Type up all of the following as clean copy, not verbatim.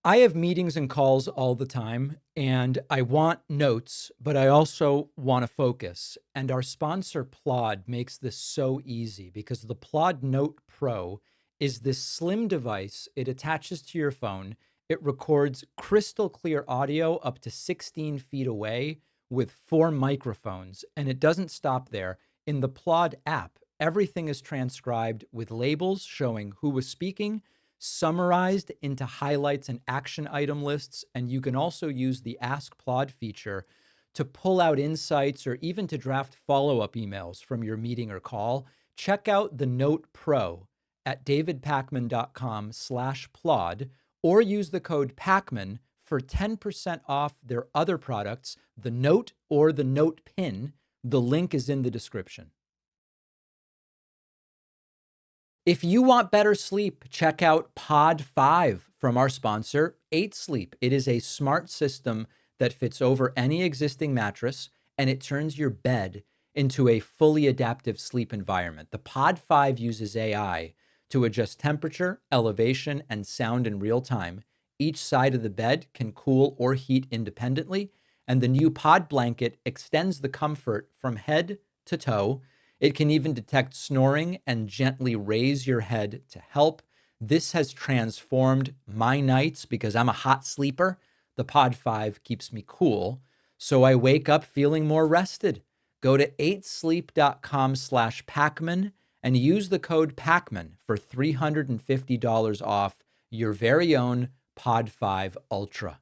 I have meetings and calls all the time, and I want notes, but I also want to focus. And our sponsor, Plod, makes this so easy because the Plod Note Pro is this slim device. It attaches to your phone. It records crystal clear audio up to 16 feet away with 4 microphones. And it doesn't stop there. In the Plod app, everything is transcribed with labels showing who was speaking, summarized into highlights and action item lists. And you can also use the Ask Plod feature to pull out insights or even to draft follow-up emails from your meeting or call. Check out the Note Pro at davidpakman.com/plod or use the code Pakman for 10% off their other products, the Note or the Note Pin. The link is in the description. If you want better sleep, check out Pod 5 from our sponsor, 8 Sleep. It is a smart system that fits over any existing mattress, and it turns your bed into a fully adaptive sleep environment. The Pod 5 uses AI to adjust temperature, elevation, and sound in real time. Each side of the bed can cool or heat independently, and the new Pod blanket extends the comfort from head to toe. It can even detect snoring and gently raise your head to help. This has transformed my nights because I'm a hot sleeper. The Pod 5 keeps me cool, so I wake up feeling more rested. Go to 8sleep.com/Pakman and use the code Pakman for $350 off your very own Pod 5 Ultra.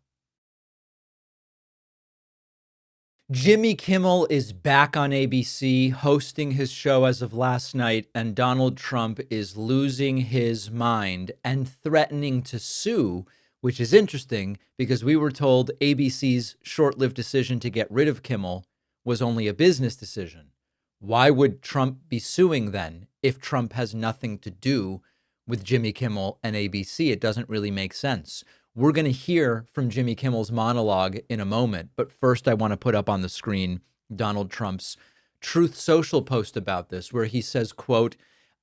Jimmy Kimmel is back on ABC hosting his show as of last night, and Donald Trump is losing his mind and threatening to sue, which is interesting because we were told ABC's short-lived decision to get rid of Kimmel was only a business decision. Why would Trump be suing then if Trump has nothing to do with Jimmy Kimmel and ABC? It doesn't really make sense. We're going to hear from Jimmy Kimmel's monologue in a moment, but first I want to put up on the screen Donald Trump's Truth Social post about this, where he says, quote,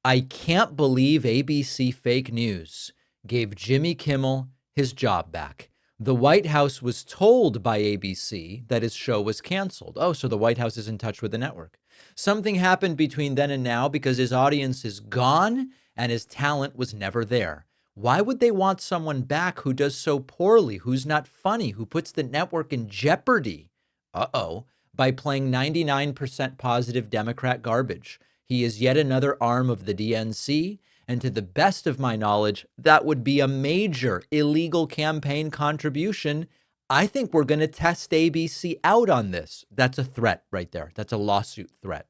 "I can't believe ABC fake news gave Jimmy Kimmel his job back. The White House was told by ABC that his show was canceled." Oh, so the White House is in touch with the network. "Something happened between then and now because his audience is gone and his talent was never there. Why would they want someone back who does so poorly, who's not funny, who puts the network in jeopardy? By playing 99% positive Democrat garbage. He is yet another arm of the DNC, and to the best of my knowledge, that would be a major illegal campaign contribution. I think we're going to test ABC out on this." That's a threat right there. That's a lawsuit threat.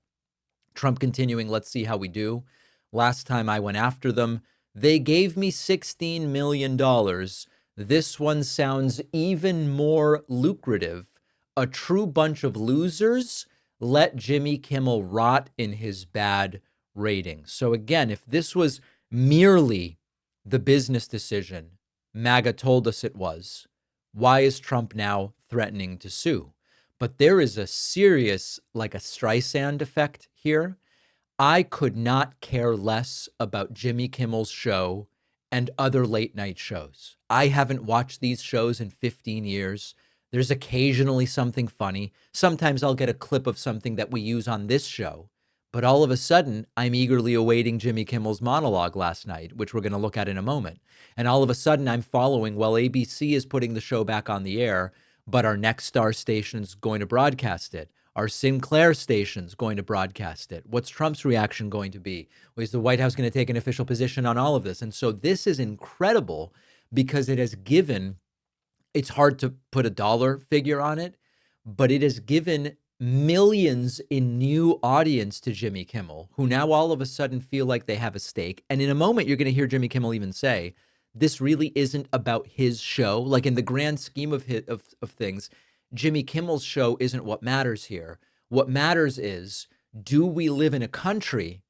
Trump continuing, "Let's see how we do. Last time I went after them, they gave me $16 million. This one sounds even more lucrative. A true bunch of losers. Let Jimmy Kimmel rot in his bad ratings." So again, if this was merely the business decision MAGA told us it was, why is Trump now threatening to sue? But there is a serious, like a Streisand effect here. I could not care less about Jimmy Kimmel's show and other late night shows. I haven't watched these shows in 15 years. There's occasionally something funny. Sometimes I'll get a clip of something that we use on this show. But all of a sudden, I'm eagerly awaiting Jimmy Kimmel's monologue last night, which we're going to look at in a moment. And all of a sudden, I'm following, well, ABC is putting the show back on the air, but our next star station's going to broadcast it. Our Sinclair station's going to broadcast it. What's Trump's reaction going to be? Is the White House going to take an official position on all of this? And so this is incredible because it has given, it's hard to put a dollar figure on it, but it has given millions in new audience to Jimmy Kimmel, who now all of a sudden feel like they have a stake. And in a moment, you're going to hear Jimmy Kimmel even say, this really isn't about his show. Like in the grand scheme of things, Jimmy Kimmel's show isn't what matters here. What matters is, do we live in a country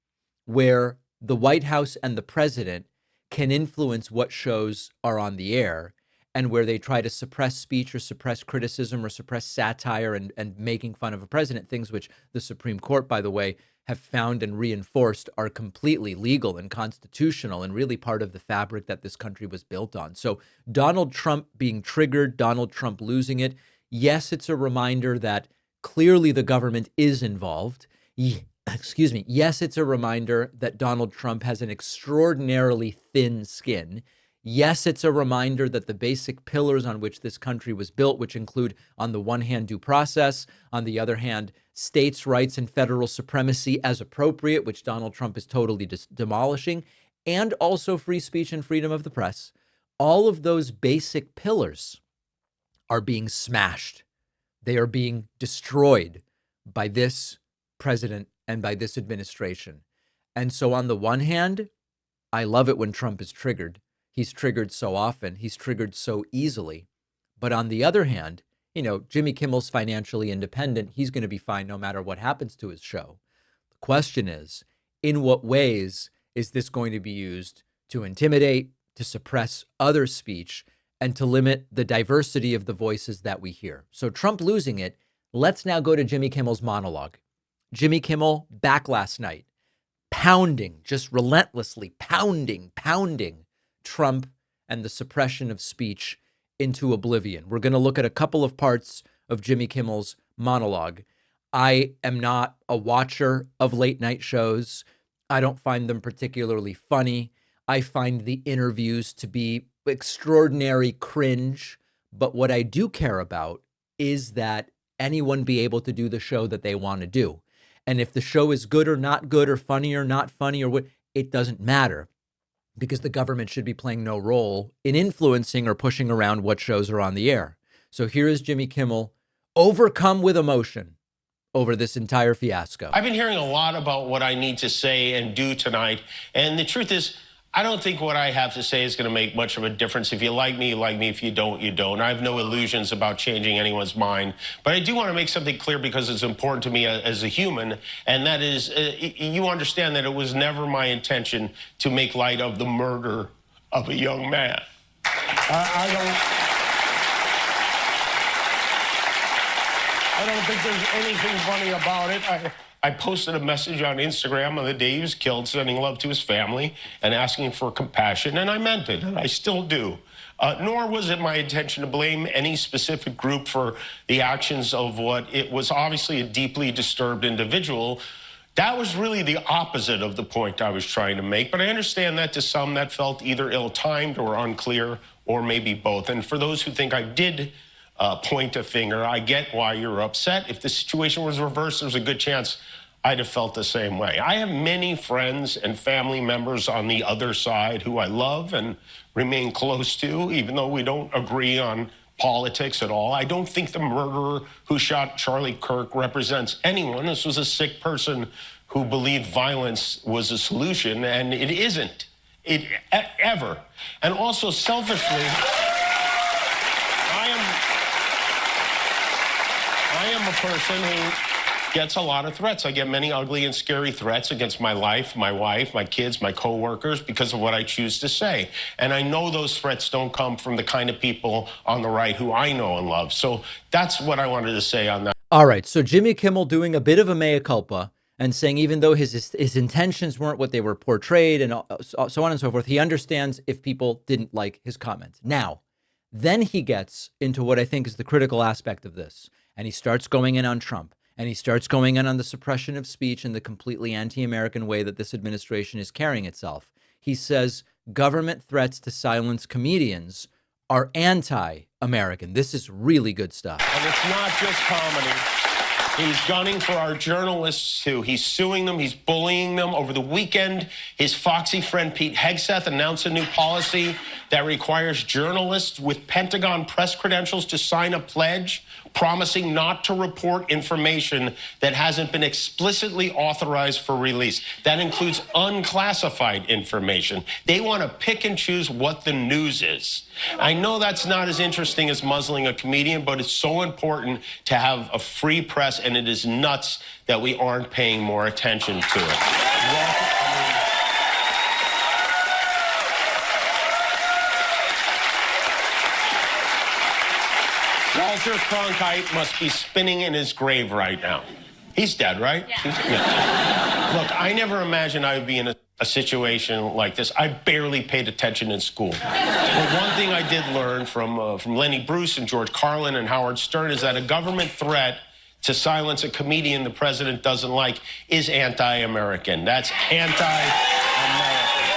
where the White House and the president can influence what shows are on the air, and where they try to suppress speech or suppress criticism or suppress satire and making fun of a president, things which the Supreme Court, by the way, have found and reinforced are completely legal and constitutional and really part of the fabric that this country was built on. So Donald Trump being triggered, Donald Trump losing it, yes, it's a reminder that clearly the government is involved. Yes, it's a reminder that Donald Trump has an extraordinarily thin skin. Yes, it's a reminder that the basic pillars on which this country was built, which include, on the one hand, due process, on the other hand, states' rights and federal supremacy as appropriate, which Donald Trump is totally demolishing, and also free speech and freedom of the press. All of those basic pillars are being smashed. They are being destroyed by this president and by this administration. And so on the one hand, I love it when Trump is triggered. He's triggered so often. He's triggered so easily. But on the other hand, Jimmy Kimmel's financially independent. He's going to be fine no matter what happens to his show. The question is, in what ways is this going to be used to intimidate, to suppress other speech, and to limit the diversity of the voices that we hear? So Trump losing it, let's now go to Jimmy Kimmel's monologue. Jimmy Kimmel back last night, pounding, just relentlessly pounding Trump and the suppression of speech into oblivion. We're going to look at a couple of parts of Jimmy Kimmel's monologue. I am not a watcher of late night shows. I don't find them particularly funny. I find the interviews to be extraordinary cringe. But what I do care about is that anyone be able to do the show that they want to do. And if the show is good or not good or funny or not funny or what, it doesn't matter, because the government should be playing no role in influencing or pushing around what shows are on the air. So here is Jimmy Kimmel, overcome with emotion over this entire fiasco. I've been hearing a lot about what I need to say and do tonight. And the truth is, I don't think what I have to say is going to make much of a difference. If you like me, you like me. If you don't, you don't. I have no illusions about changing anyone's mind. But I do want to make something clear because it's important to me as a human. And that is, you understand that it was never my intention to make light of the murder of a young man. I don't think there's anything funny about it. I posted a message on Instagram on the day he was killed, sending love to his family and asking for compassion, and I meant it, and I still do. Nor was it my intention to blame any specific group for the actions of what it was obviously a deeply disturbed individual. That was really the opposite of the point I was trying to make, but I understand that to some that felt either ill-timed or unclear, or maybe both. And for those who think I did point a finger, I get why you're upset. If the situation was reversed, there's a good chance I'd have felt the same way. I have many friends and family members on the other side who I love and remain close to, even though we don't agree on politics at all. I don't think the murderer who shot Charlie Kirk represents anyone. This was a sick person who believed violence was a solution, and it isn't. Ever. And also, selfishly, I am a person who gets a lot of threats. I get many ugly and scary threats against my life, my wife, my kids, my coworkers, because of what I choose to say. And I know those threats don't come from the kind of people on the right who I know and love. So that's what I wanted to say on that. All right. So Jimmy Kimmel doing a bit of a mea culpa and saying even though his intentions weren't what they were portrayed and so on and so forth, he understands if people didn't like his comments. Now, then he gets into what I think is the critical aspect of this. And he starts going in on Trump, and he starts going in on the suppression of speech and the completely anti-American way that this administration is carrying itself. He says government threats to silence comedians are anti-American. This is really good stuff. And it's not just comedy. He's gunning for our journalists, too. He's suing them. He's bullying them. Over the weekend, his foxy friend Pete Hegseth announced a new policy that requires journalists with Pentagon press credentials to sign a pledge promising not to report information that hasn't been explicitly authorized for release. That includes unclassified information. They want to pick and choose what the news is. I know that's not as interesting as muzzling a comedian, but it's so important to have a free press, and it is nuts that we aren't paying more attention to it. Walter Cronkite must be spinning in his grave right now. He's dead, right? Yeah. Look, I never imagined I would be in a situation like this. I barely paid attention in school. But one thing I did learn from Lenny Bruce and George Carlin and Howard Stern is that a government threat to silence a comedian the president doesn't like is anti-American. That's anti-American.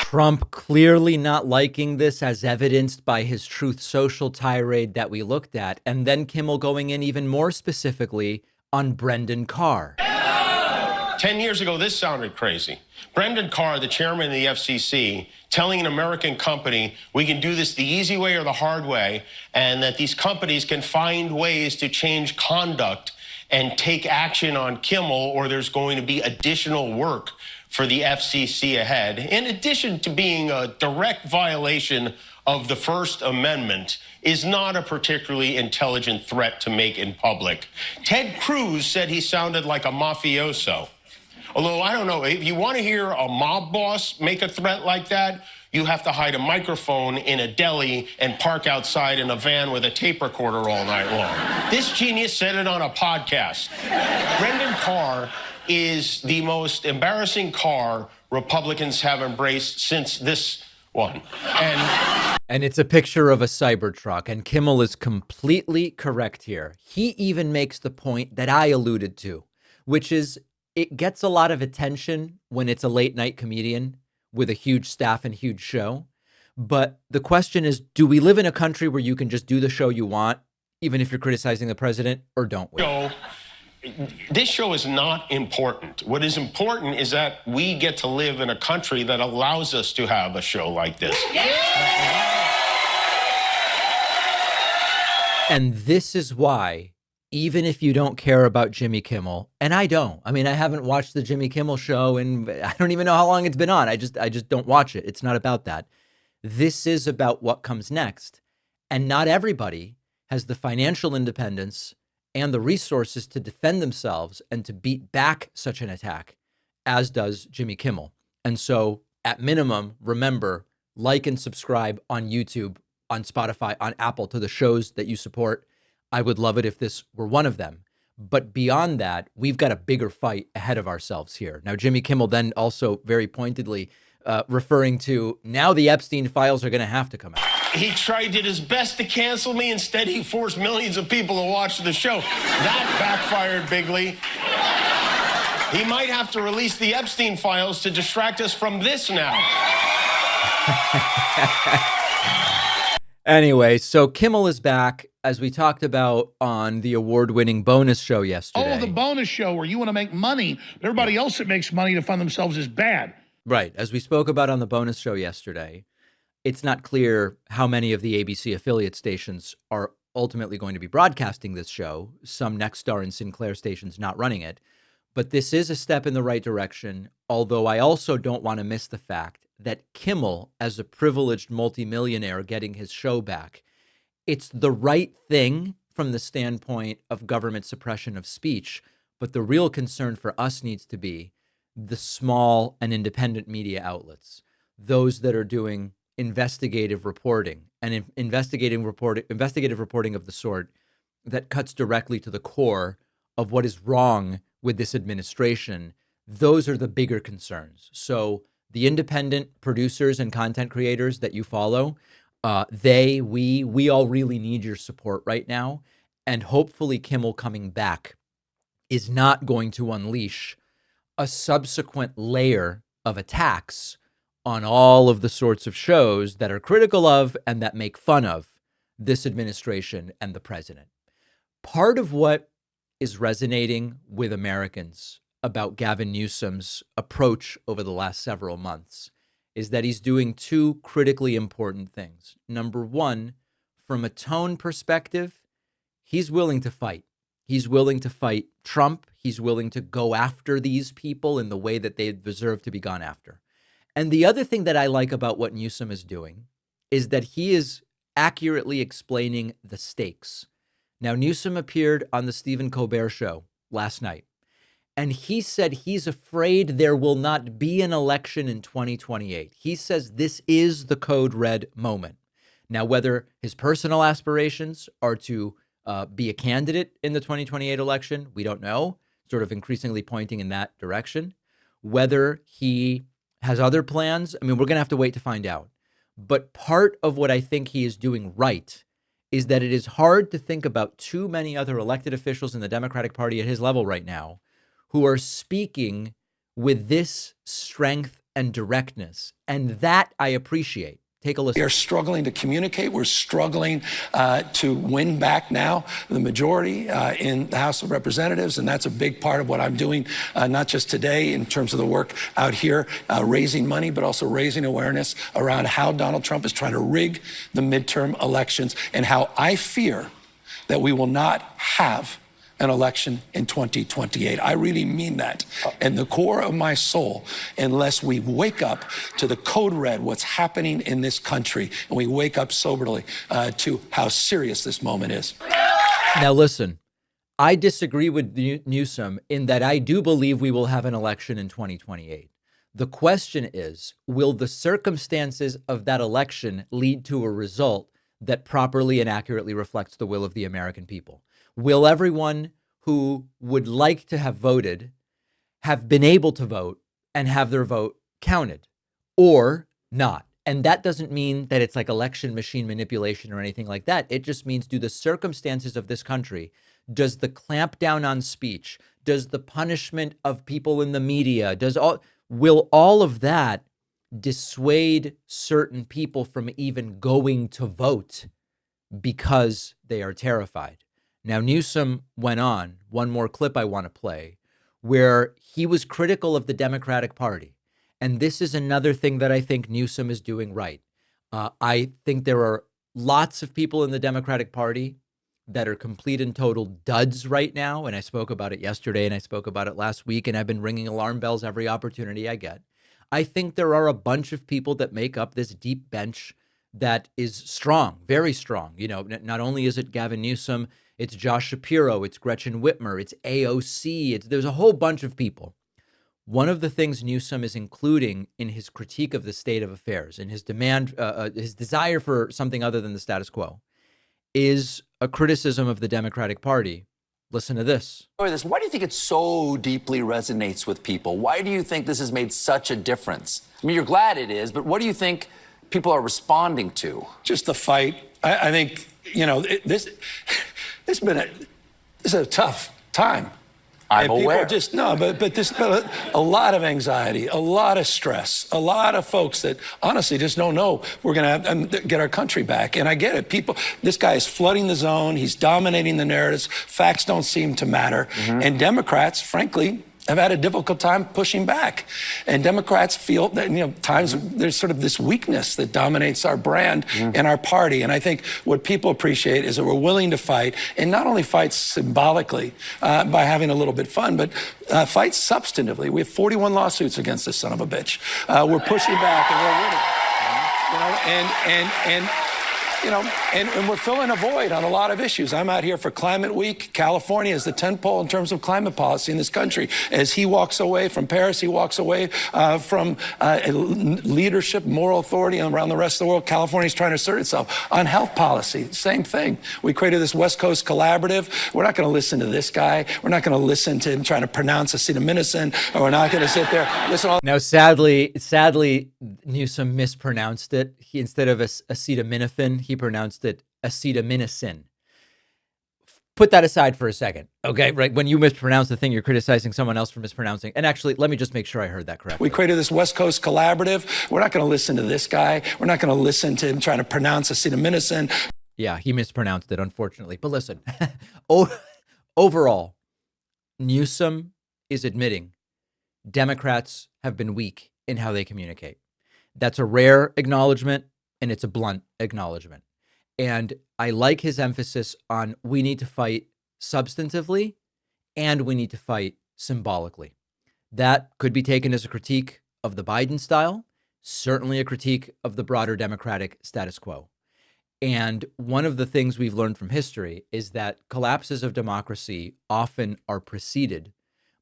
Trump clearly not liking this, as evidenced by his Truth Social tirade that we looked at, and then Kimmel going in even more specifically on Brendan Carr. 10 years ago, this sounded crazy. Brendan Carr, the chairman of the FCC, telling an American company, we can do this the easy way or the hard way, and that these companies can find ways to change conduct and take action on Kimmel, or there's going to be additional work for the FCC ahead, in addition to being a direct violation of the First Amendment, is not a particularly intelligent threat to make in public. Ted Cruz said he sounded like a mafioso. Although, I don't know, if you want to hear a mob boss make a threat like that, you have to hide a microphone in a deli and park outside in a van with a tape recorder all night long. This genius said it on a podcast. Brendan Carr is the most embarrassing car Republicans have embraced since this one. And it's a picture of a Cybertruck, and Kimmel is completely correct here. He even makes the point that I alluded to, which is it gets a lot of attention when it's a late night comedian with a huge staff and huge show. But the question is, do we live in a country where you can just do the show you want, even if you're criticizing the president, or don't we? No, this show is not important. What is important is that we get to live in a country that allows us to have a show like this. And this is why, even if you don't care about Jimmy Kimmel, and I don't, I mean, I haven't watched the Jimmy Kimmel show and I don't even know how long it's been on. I just don't watch it. It's not about that. This is about what comes next. And not everybody has the financial independence and the resources to defend themselves and to beat back such an attack, as does Jimmy Kimmel. And so at minimum, remember, like and subscribe on YouTube, on Spotify, on Apple to the shows that you support. I would love it if this were one of them. But beyond that, we've got a bigger fight ahead of ourselves here. Now, Jimmy Kimmel then also very pointedly referring to now the Epstein files are going to have to come out. He did his best to cancel me. Instead, he forced millions of people to watch the show. That backfired bigly. He might have to release the Epstein files to distract us from this now. Anyway, so Kimmel is back, as we talked about on the award-winning bonus show yesterday. Oh, the bonus show where you want to make money, but everybody else that makes money to fund themselves is bad. Right. As we spoke about on the bonus show yesterday, it's not clear how many of the ABC affiliate stations are ultimately going to be broadcasting this show, some Nexstar and Sinclair stations not running it. But this is a step in the right direction, although I also don't want to miss the fact that Kimmel, as a privileged multimillionaire getting his show back, it's the right thing from the standpoint of government suppression of speech. But the real concern for us needs to be the small and independent media outlets, those that are doing investigative reporting and investigative reporting of the sort that cuts directly to the core of what is wrong with this administration. Those are the bigger concerns. So the independent producers and content creators that you follow, we all really need your support right now. And hopefully Kimmel coming back is not going to unleash a subsequent layer of attacks on all of the sorts of shows that are critical of and that make fun of this administration and the president. Part of what is resonating with Americans about Gavin Newsom's approach over the last several months is that he's doing two critically important things. Number one, from a tone perspective, he's willing to fight. He's willing to fight Trump. He's willing to go after these people in the way that they deserve to be gone after. And the other thing that I like about what Newsom is doing is that he is accurately explaining the stakes. Now, Newsom appeared on the Stephen Colbert show last night, and he said he's afraid there will not be an election in 2028. He says this is the code red moment. Now, whether his personal aspirations are to be a candidate in the 2028 election, we don't know, sort of increasingly pointing in that direction. Whether he has other plans, I mean, we're going to have to wait to find out. But part of what I think he is doing right is that it is hard to think about too many other elected officials in the Democratic Party at his level right now who are speaking with this strength and directness. And that I appreciate. Take a listen. We are struggling to communicate. We're struggling to win back now the majority in the House of Representatives. And that's a big part of what I'm doing, not just today in terms of the work out here, raising money, but also raising awareness around how Donald Trump is trying to rig the midterm elections and how I fear that we will not have an election in 2028. I really mean that. And the core of my soul, unless we wake up to the code red, what's happening in this country, and we wake up soberly to how serious this moment is. Now, listen, I disagree with Newsom in that I do believe we will have an election in 2028. The question is, will the circumstances of that election lead to a result that properly and accurately reflects the will of the American people? Will everyone who would like to have voted have been able to vote and have their vote counted or not? And that doesn't mean that it's like election machine manipulation or anything like that. It just means, do the circumstances of this country, does the clampdown on speech, does the punishment of people in the media, will all of that dissuade certain people from even going to vote because they are terrified? Now, Newsom went on, one more clip I want to play, where he was critical of the Democratic Party. And this is another thing that I think Newsom is doing right. I think there are lots of people in the Democratic Party that are complete and total duds right now. And I spoke about it yesterday and I spoke about it last week, and I've been ringing alarm bells every opportunity I get. I think there are a bunch of people that make up this deep bench that is strong, very strong. You know, not only is it Gavin Newsom, it's Josh Shapiro, it's Gretchen Whitmer, it's AOC, there's a whole bunch of people. One of the things Newsom is including in his critique of the state of affairs and his demand, his desire for something other than the status quo, is a criticism of the Democratic Party. Listen to this. Why do you think it so deeply resonates with people? Why do you think this has made such a difference? I mean, you're glad it is, but what do you think people are responding to? Just the fight. I think, you know, this has been a tough time. I'm aware. But a lot of anxiety, a lot of stress, a lot of folks that honestly just don't know we're going to get our country back. And I get it. This guy is flooding the zone. He's dominating the narratives. Facts don't seem to matter. Mm-hmm. And Democrats, frankly, have had a difficult time pushing back. And Democrats feel that, you know, times there's sort of this weakness that dominates our brand and our party. And I think what people appreciate is that we're willing to fight, and not only fight symbolically by having a little bit fun, but fight substantively. We have 41 lawsuits against this son of a bitch. We're pushing back and we're winning. And we're filling a void on a lot of issues. I'm out here for Climate Week. California is the tentpole in terms of climate policy in this country. As he walks away from Paris, he walks away from leadership, moral authority around the rest of the world. California's trying to assert itself on health policy. Same thing. We created this West Coast Collaborative. We're not going to listen to this guy. We're not going to listen to him trying to pronounce acetaminophen, or we're not going to sit there. Now, sadly, Newsom mispronounced it. Instead of acetaminophen, he pronounced it acetaminophen. Put that aside for a second, okay? Right, when you mispronounce the thing, you're criticizing someone else for mispronouncing. And actually, let me just make sure I heard that correctly. We created this West Coast Collaborative. We're not going to listen to this guy. We're not going to listen to him trying to pronounce acetaminophen. Yeah, he mispronounced it, unfortunately. But listen, overall, Newsom is admitting Democrats have been weak in how they communicate. That's a rare acknowledgement, and it's a blunt acknowledgement. And I like his emphasis on we need to fight substantively and we need to fight symbolically. That could be taken as a critique of the Biden style, certainly a critique of the broader Democratic status quo. And one of the things we've learned from history is that collapses of democracy often are preceded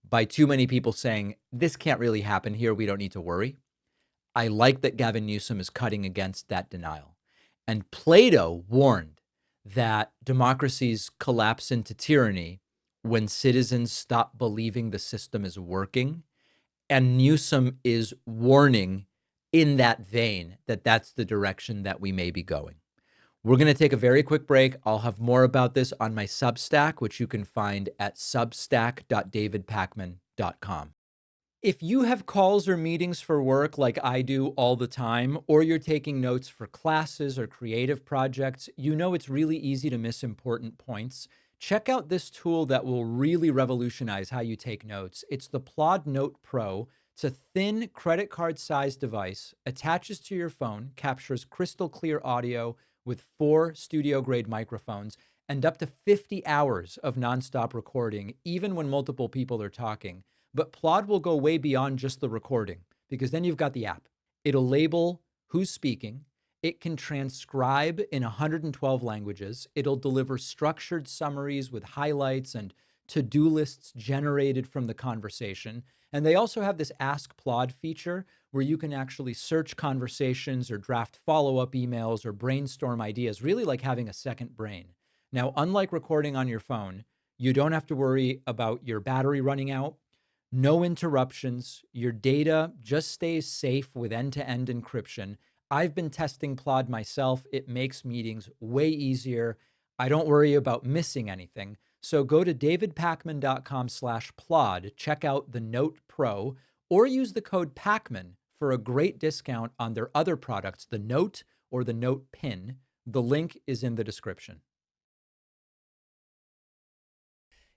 by too many people saying, this can't really happen here, we don't need to worry. I like that Gavin Newsom is cutting against that denial. And Plato warned that democracies collapse into tyranny when citizens stop believing the system is working And Newsom is warning in that vein that that's the direction that we may be going. We're going to take a very quick break. I'll have more about this on my Substack, which you can find at substack.davidpakman.com. If you have calls or meetings for work like I do all the time, or you're taking notes for classes or creative projects, you know it's really easy to miss important points. Check out this tool that will really revolutionize how you take notes. It's the Plod Note Pro. It's a thin credit card-sized device, attaches to your phone, captures crystal clear audio with 4 studio-grade microphones, and up to 50 hours of nonstop recording, even when multiple people are talking. But Plod will go way beyond just the recording, because then you've got the app. It'll label who's speaking. It can transcribe in 112 languages. It'll deliver structured summaries with highlights and to-do lists generated from the conversation. And they also have this Ask Plod feature where you can actually search conversations or draft follow-up emails or brainstorm ideas, really like having a second brain. Now, unlike recording on your phone, you don't have to worry about your battery running out. No interruptions. Your data just stays safe with end-to-end encryption. I've been testing Plod myself. It makes meetings way easier. I don't worry about missing anything. So go to davidpakman.com/Plod, check out the Note Pro, or use the code Pakman for a great discount on their other products, the Note or the Note Pin. The link is in the description.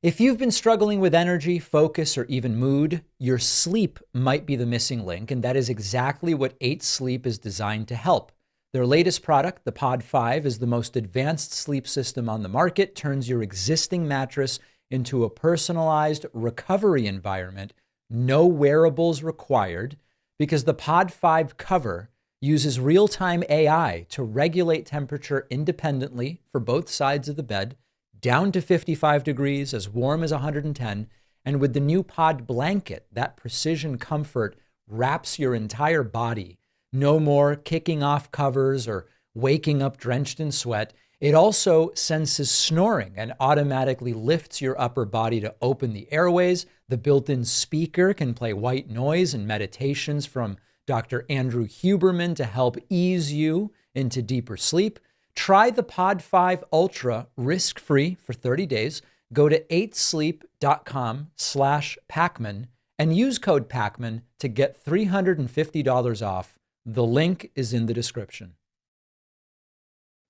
If you've been struggling with energy, focus, or even mood, your sleep might be the missing link, and that is exactly what 8 Sleep is designed to help. Their latest product, the Pod 5, is the most advanced sleep system on the market, turns your existing mattress into a personalized recovery environment, no wearables required, because the Pod 5 cover uses real-time AI to regulate temperature independently for both sides of the bed, down to 55 degrees, as warm as 110, and with the new Pod blanket, that precision comfort wraps your entire body. No more kicking off covers or waking up drenched in sweat. It also senses snoring and automatically lifts your upper body to open the airways. The built-in speaker can play white noise and meditations from Dr. Andrew Huberman to help ease you into deeper sleep. Try the Pod 5 Ultra risk-free for 30 days. Go to 8sleep.com/Pakman and use code Pakman to get $350 off. The link is in the description.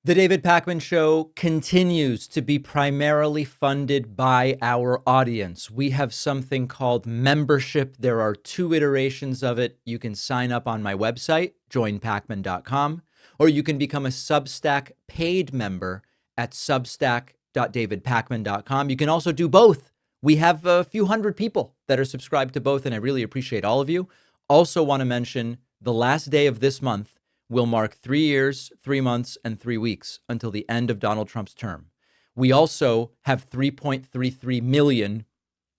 The David Pakman Show continues to be primarily funded by our audience. We have something called membership. There are 2 iterations of it. You can sign up on my website, joinpakman.com, or you can become a Substack paid member at substack.davidpakman.com. You can also do both. We have a few hundred people that are subscribed to both, and I really appreciate all of you. Also want to mention the last day of this month will mark 3 years, 3 months, and 3 weeks until the end of Donald Trump's term. We also have 3.33 million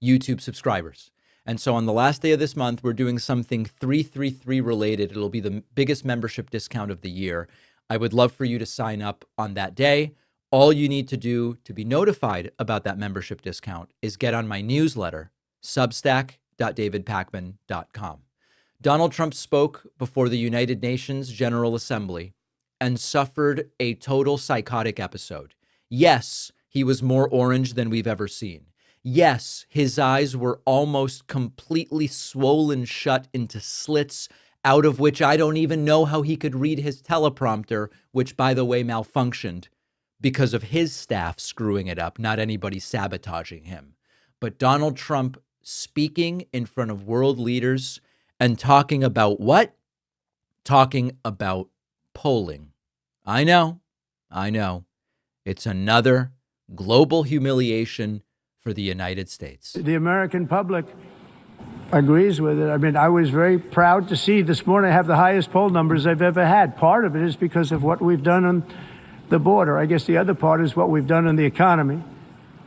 YouTube subscribers. And so on the last day of this month, we're doing something 333 related. It'll be the biggest membership discount of the year. I would love for you to sign up on that day. All you need to do to be notified about that membership discount is get on my newsletter, substack.davidpakman.com. Donald Trump spoke before the United Nations General Assembly and suffered a total psychotic episode. Yes, he was more orange than we've ever seen. Yes, his eyes were almost completely swollen shut into slits, out of which I don't even know how he could read his teleprompter, which, by the way, malfunctioned because of his staff screwing it up, not anybody sabotaging him. But Donald Trump speaking in front of world leaders and talking about what? Talking about polling. I know. It's another global humiliation for the United States. The American public agrees with it. I mean, I was very proud to see this morning I have the highest poll numbers I've ever had. Part of it is because of what we've done on the border. I guess the other part is what we've done in the economy.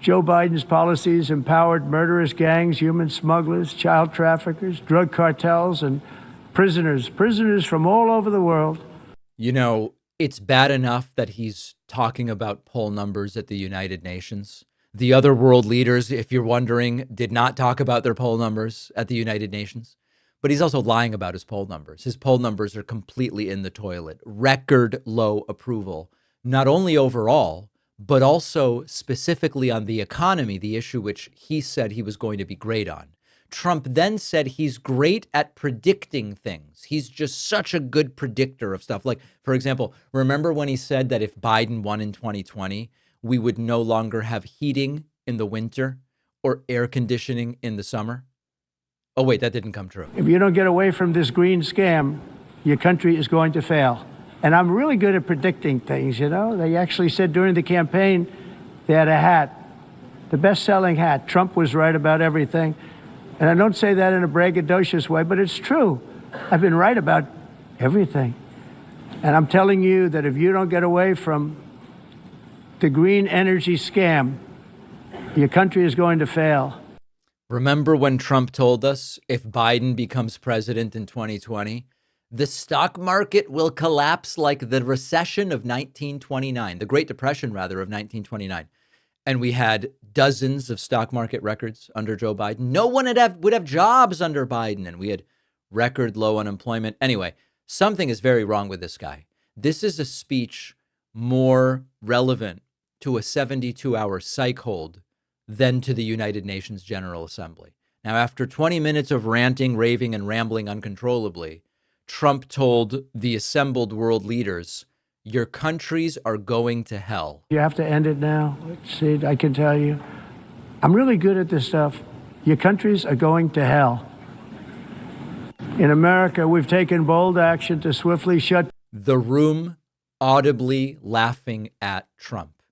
Joe Biden's policies empowered murderous gangs, human smugglers, child traffickers, drug cartels, and prisoners from all over the world. You know, it's bad enough that he's talking about poll numbers at the United Nations. The other world leaders, if you're wondering, did not talk about their poll numbers at the United Nations. but he's also lying about his poll numbers. His poll numbers are completely in the toilet. Record low approval, not only overall, but also specifically on the economy, the issue which he said he was going to be great on. Trump then said he's great at predicting things. He's just such a good predictor of stuff. Like, for example, remember when he said that if Biden won in 2020, we would no longer have heating in the winter or air conditioning in the summer? Oh, wait, that didn't come true. If you don't get away from this green scam, your country is going to fail. And I'm really good at predicting things, you know. They actually said during the campaign they had a hat, the best-selling hat. Trump was right about everything. And I don't say that in a braggadocious way, but it's true. I've been right about everything. And I'm telling you that if you don't get away from the green energy scam, your country is going to fail. Remember when Trump told us if Biden becomes president in 2020, the stock market will collapse like the recession of 1929, the Great Depression, rather, of 1929. And we had dozens of stock market records under Joe Biden. No one would have jobs under Biden, and we had record low unemployment. Anyway, something is very wrong with this guy. This is a speech more relevant to a 72-hour psych hold than to the United Nations General Assembly. Now, after 20 minutes of ranting, raving, and rambling uncontrollably, Trump told the assembled world leaders, your countries are going to hell. You have to end it now. Let's see, I can tell you. I'm really good at this stuff. Your countries are going to hell. In America, we've taken bold action to swiftly shut the room audibly laughing at Trump.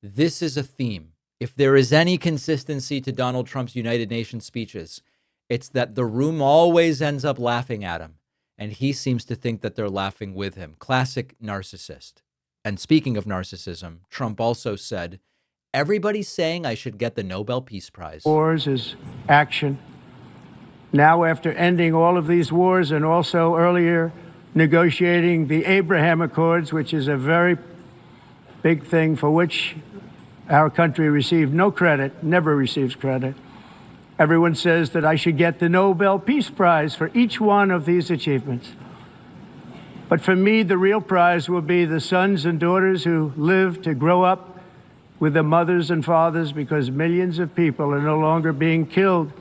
This is a theme. If there is any consistency to Donald Trump's United Nations speeches, it's that the room always ends up laughing at him. And he seems to think that they're laughing with him. Classic narcissist. And speaking of narcissism, Trump also said, everybody's saying I should get the Nobel Peace Prize. Wars is action. Now, after ending all of these wars and also earlier negotiating the Abraham Accords, which is a very big thing for which our country received no credit, never receives credit. Everyone says that I should get the Nobel Peace Prize for each one of these achievements. But for me, the real prize will be the sons and daughters who live to grow up with their mothers and fathers, because millions of people are no longer being killed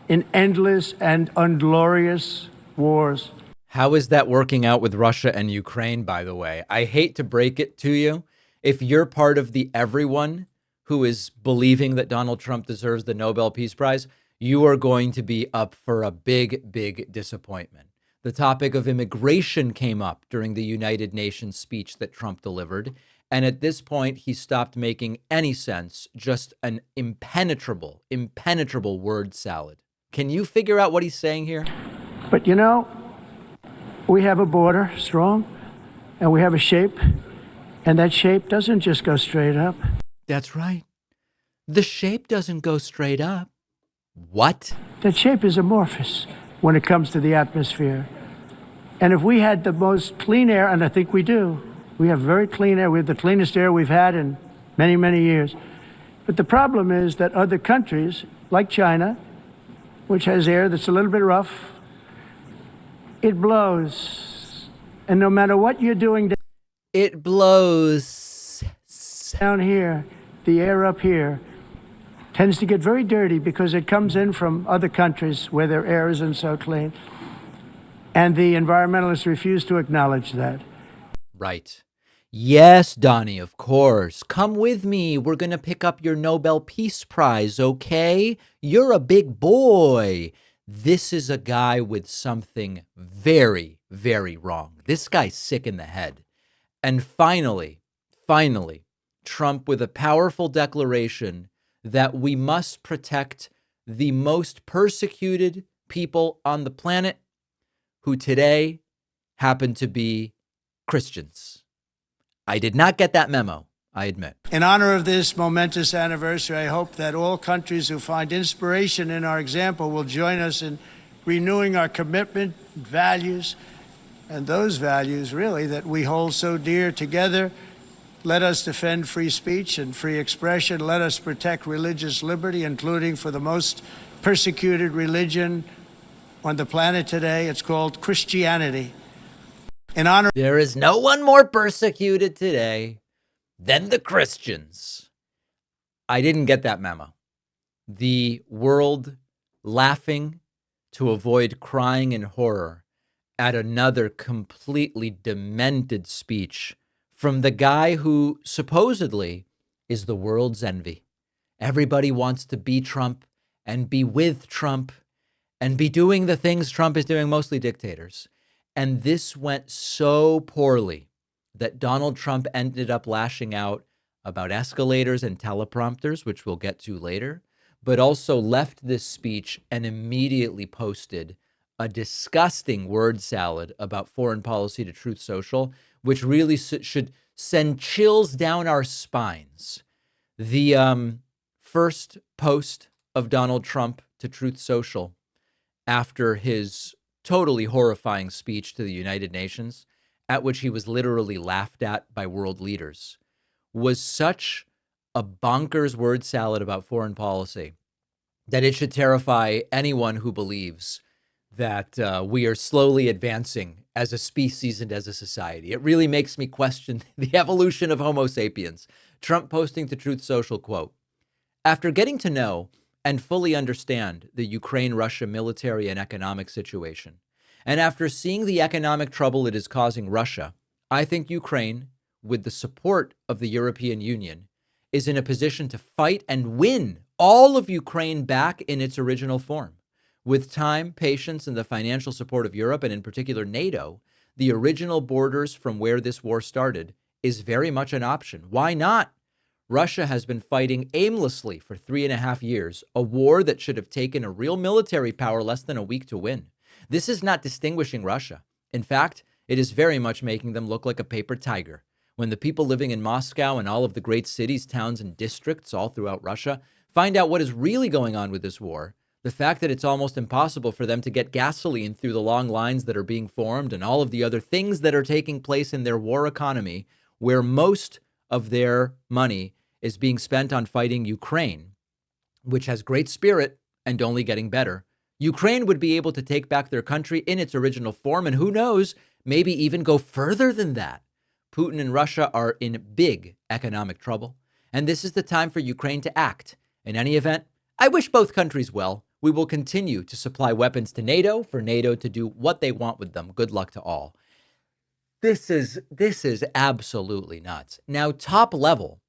in endless and unglorious wars. How is that working out with Russia and Ukraine, by the way? I hate to break it to you. If you're part of the everyone who is believing that Donald Trump deserves the Nobel Peace Prize, you are going to be up for a big, big disappointment. The topic of immigration came up during the United Nations speech that Trump delivered. And at this point, he stopped making any sense, just an impenetrable word salad. Can you figure out what he's saying here? But you know, we have a border, strong, and we have a shape, and that shape doesn't just go straight up. That's right. The shape doesn't go straight up. What? That shape is amorphous when it comes to the atmosphere. And if we had the most clean air, and I think we do, we have very clean air. We have the cleanest air we've had in many, many years. But the problem is that other countries, like China, which has air that's a little bit rough, it blows. And no matter what you're doing, it blows. Down here, the air up here tends to get very dirty because it comes in from other countries where their air isn't so clean. And the environmentalists refuse to acknowledge that. Right. Yes, Donnie, of course. Come with me. We're going to pick up your Nobel Peace Prize, okay? You're a big boy. This is a guy with something very, very wrong. This guy's sick in the head. And finally, Trump with a powerful declaration that we must protect the most persecuted people on the planet, who today happen to be Christians. I did not get that memo, I admit. In honor of this momentous anniversary, I hope that all countries who find inspiration in our example will join us in renewing our commitment, values, and those values, really, that we hold so dear together. Let us defend free speech and free expression. Let us protect religious liberty, including for the most persecuted religion on the planet today. It's called Christianity. In honor, there is no one more persecuted today than the Christians. I didn't get that memo. The world laughing to avoid crying in horror at another completely demented speech from the guy who supposedly is the world's envy. Everybody wants to be Trump and be with Trump and be doing the things Trump is doing, mostly dictators. And this went so poorly that Donald Trump ended up lashing out about escalators and teleprompters, which we'll get to later, but also left this speech and immediately posted a disgusting word salad about foreign policy to Truth Social, which really should send chills down our spines. The first post of Donald Trump to Truth Social after his totally horrifying speech to the United Nations, at which he was literally laughed at by world leaders, was such a bonkers word salad about foreign policy that it should terrify anyone who believes that we are slowly advancing as a species and as a society. It really makes me question the evolution of Homo sapiens. Trump posting to Truth Social, quote, "After getting to know and fully understand the Ukraine-Russia military and economic situation, and after seeing the economic trouble it is causing Russia, I think Ukraine, with the support of the European Union, is in a position to fight and win all of Ukraine back in its original form. With time, patience, and the financial support of Europe, and in particular NATO, the original borders from where this war started is very much an option. Why not? Russia has been fighting aimlessly for 3.5 years, a war that should have taken a real military power less than a week to win. This is not distinguishing Russia. In fact, it is very much making them look like a paper tiger. When the people living in Moscow and all of the great cities, towns, and districts all throughout Russia find out what is really going on with this war, the fact that it's almost impossible for them to get gasoline through the long lines that are being formed and all of the other things that are taking place in their war economy, where most of their money is being spent on fighting Ukraine, which has great spirit and only getting better. Ukraine would be able to take back their country in its original form, and who knows, maybe even go further than that. Putin and Russia are in big economic trouble, and this is the time for Ukraine to act. In any event, I wish both countries well. We will continue to supply weapons to NATO for NATO to do what they want with them. Good luck to all." This is absolutely nuts. Now, top level,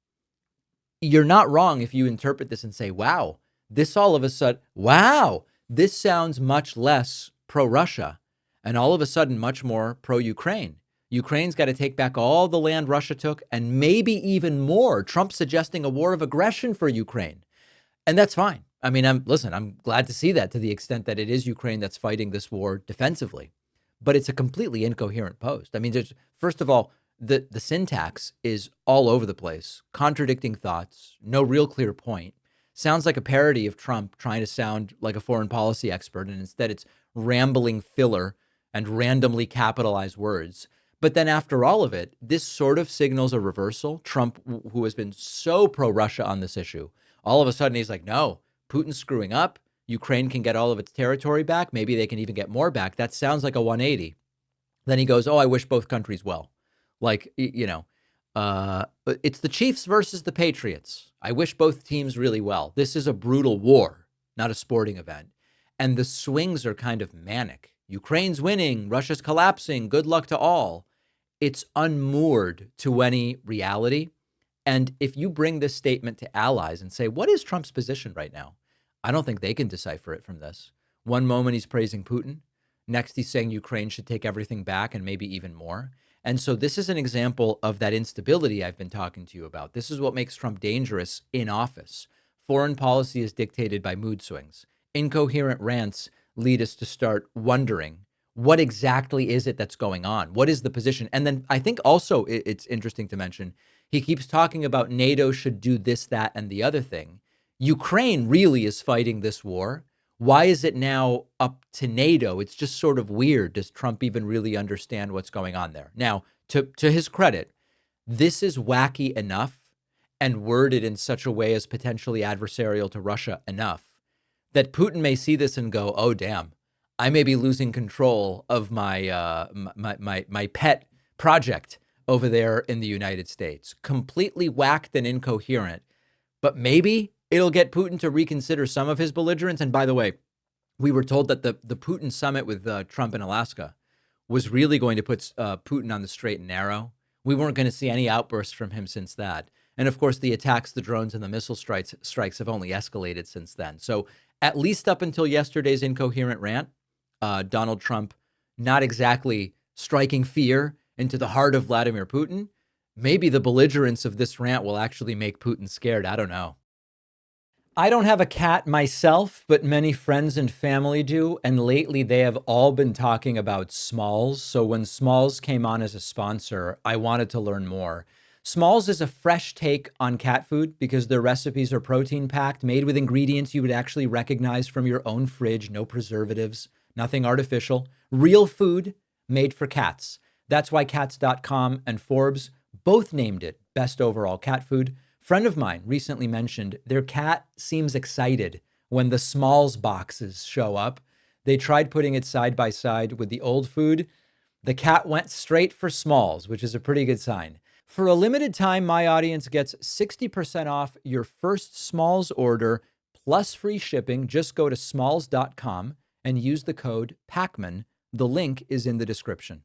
you're not wrong if you interpret this and say, wow, this all of a sudden, wow, this sounds much less pro-Russia and all of a sudden much more pro-Ukraine. Ukraine's got to take back all the land Russia took and maybe even more. Trump suggesting a war of aggression for Ukraine. And that's fine. I mean, I'm glad to see that, to the extent that it is Ukraine that's fighting this war defensively. But it's a completely incoherent post. I mean, first of all, the syntax is all over the place, contradicting thoughts, no real clear point. Sounds like a parody of Trump trying to sound like a foreign policy expert, and instead it's rambling filler and randomly capitalized words. But then after all of it, this sort of signals a reversal. Trump, who has been so pro-Russia on this issue, all of a sudden he's like, no, Putin's screwing up. Ukraine can get all of its territory back. Maybe they can even get more back. That sounds like a 180. Then he goes, oh, I wish both countries well. Like, it's the Chiefs versus the Patriots. I wish both teams really well. This is a brutal war, not a sporting event. And the swings are kind of manic. Ukraine's winning. Russia's collapsing. Good luck to all. It's unmoored to any reality. And if you bring this statement to allies and say, what is Trump's position right now? I don't think they can decipher it from this. One moment he's praising Putin. Next, he's saying Ukraine should take everything back and maybe even more. And so this is an example of that instability I've been talking to you about. This is what makes Trump dangerous in office. Foreign policy is dictated by mood swings. Incoherent rants lead us to start wondering, what exactly is it that's going on? What is the position? And then I think also it's interesting to mention, he keeps talking about NATO should do this, that, and the other thing. Ukraine really is fighting this war. Why is it now up to NATO? It's just sort of weird. Does Trump even really understand what's going on there? Now, to his credit, this is wacky enough and worded in such a way as potentially adversarial to Russia enough that Putin may see this and go, oh, damn, I may be losing control of my pet project over there in the United States. Completely whacked and incoherent. But maybe it'll get Putin to reconsider some of his belligerence. And by the way, we were told that the Putin summit with Trump in Alaska was really going to put Putin on the straight and narrow. We weren't going to see any outbursts from him since that. And of course, the attacks, the drones, and the missile strikes have only escalated since then. So at least up until yesterday's incoherent rant, Donald Trump not exactly striking fear into the heart of Vladimir Putin. Maybe the belligerence of this rant will actually make Putin scared. I don't know. I don't have a cat myself, but many friends and family do. And lately they have all been talking about Smalls. So when Smalls came on as a sponsor, I wanted to learn more. Smalls is a fresh take on cat food because their recipes are protein packed, made with ingredients you would actually recognize from your own fridge. No preservatives, nothing artificial, real food made for cats. That's why cats.com and Forbes both named it best overall cat food. Friend of mine recently mentioned their cat seems excited when the Smalls boxes show up. They tried putting it side by side with the old food. The cat went straight for Smalls, which is a pretty good sign. For a limited time, my audience gets 60% off your first Smalls order plus free shipping. Just go to smalls.com and use the code Pakman. The link is in the description.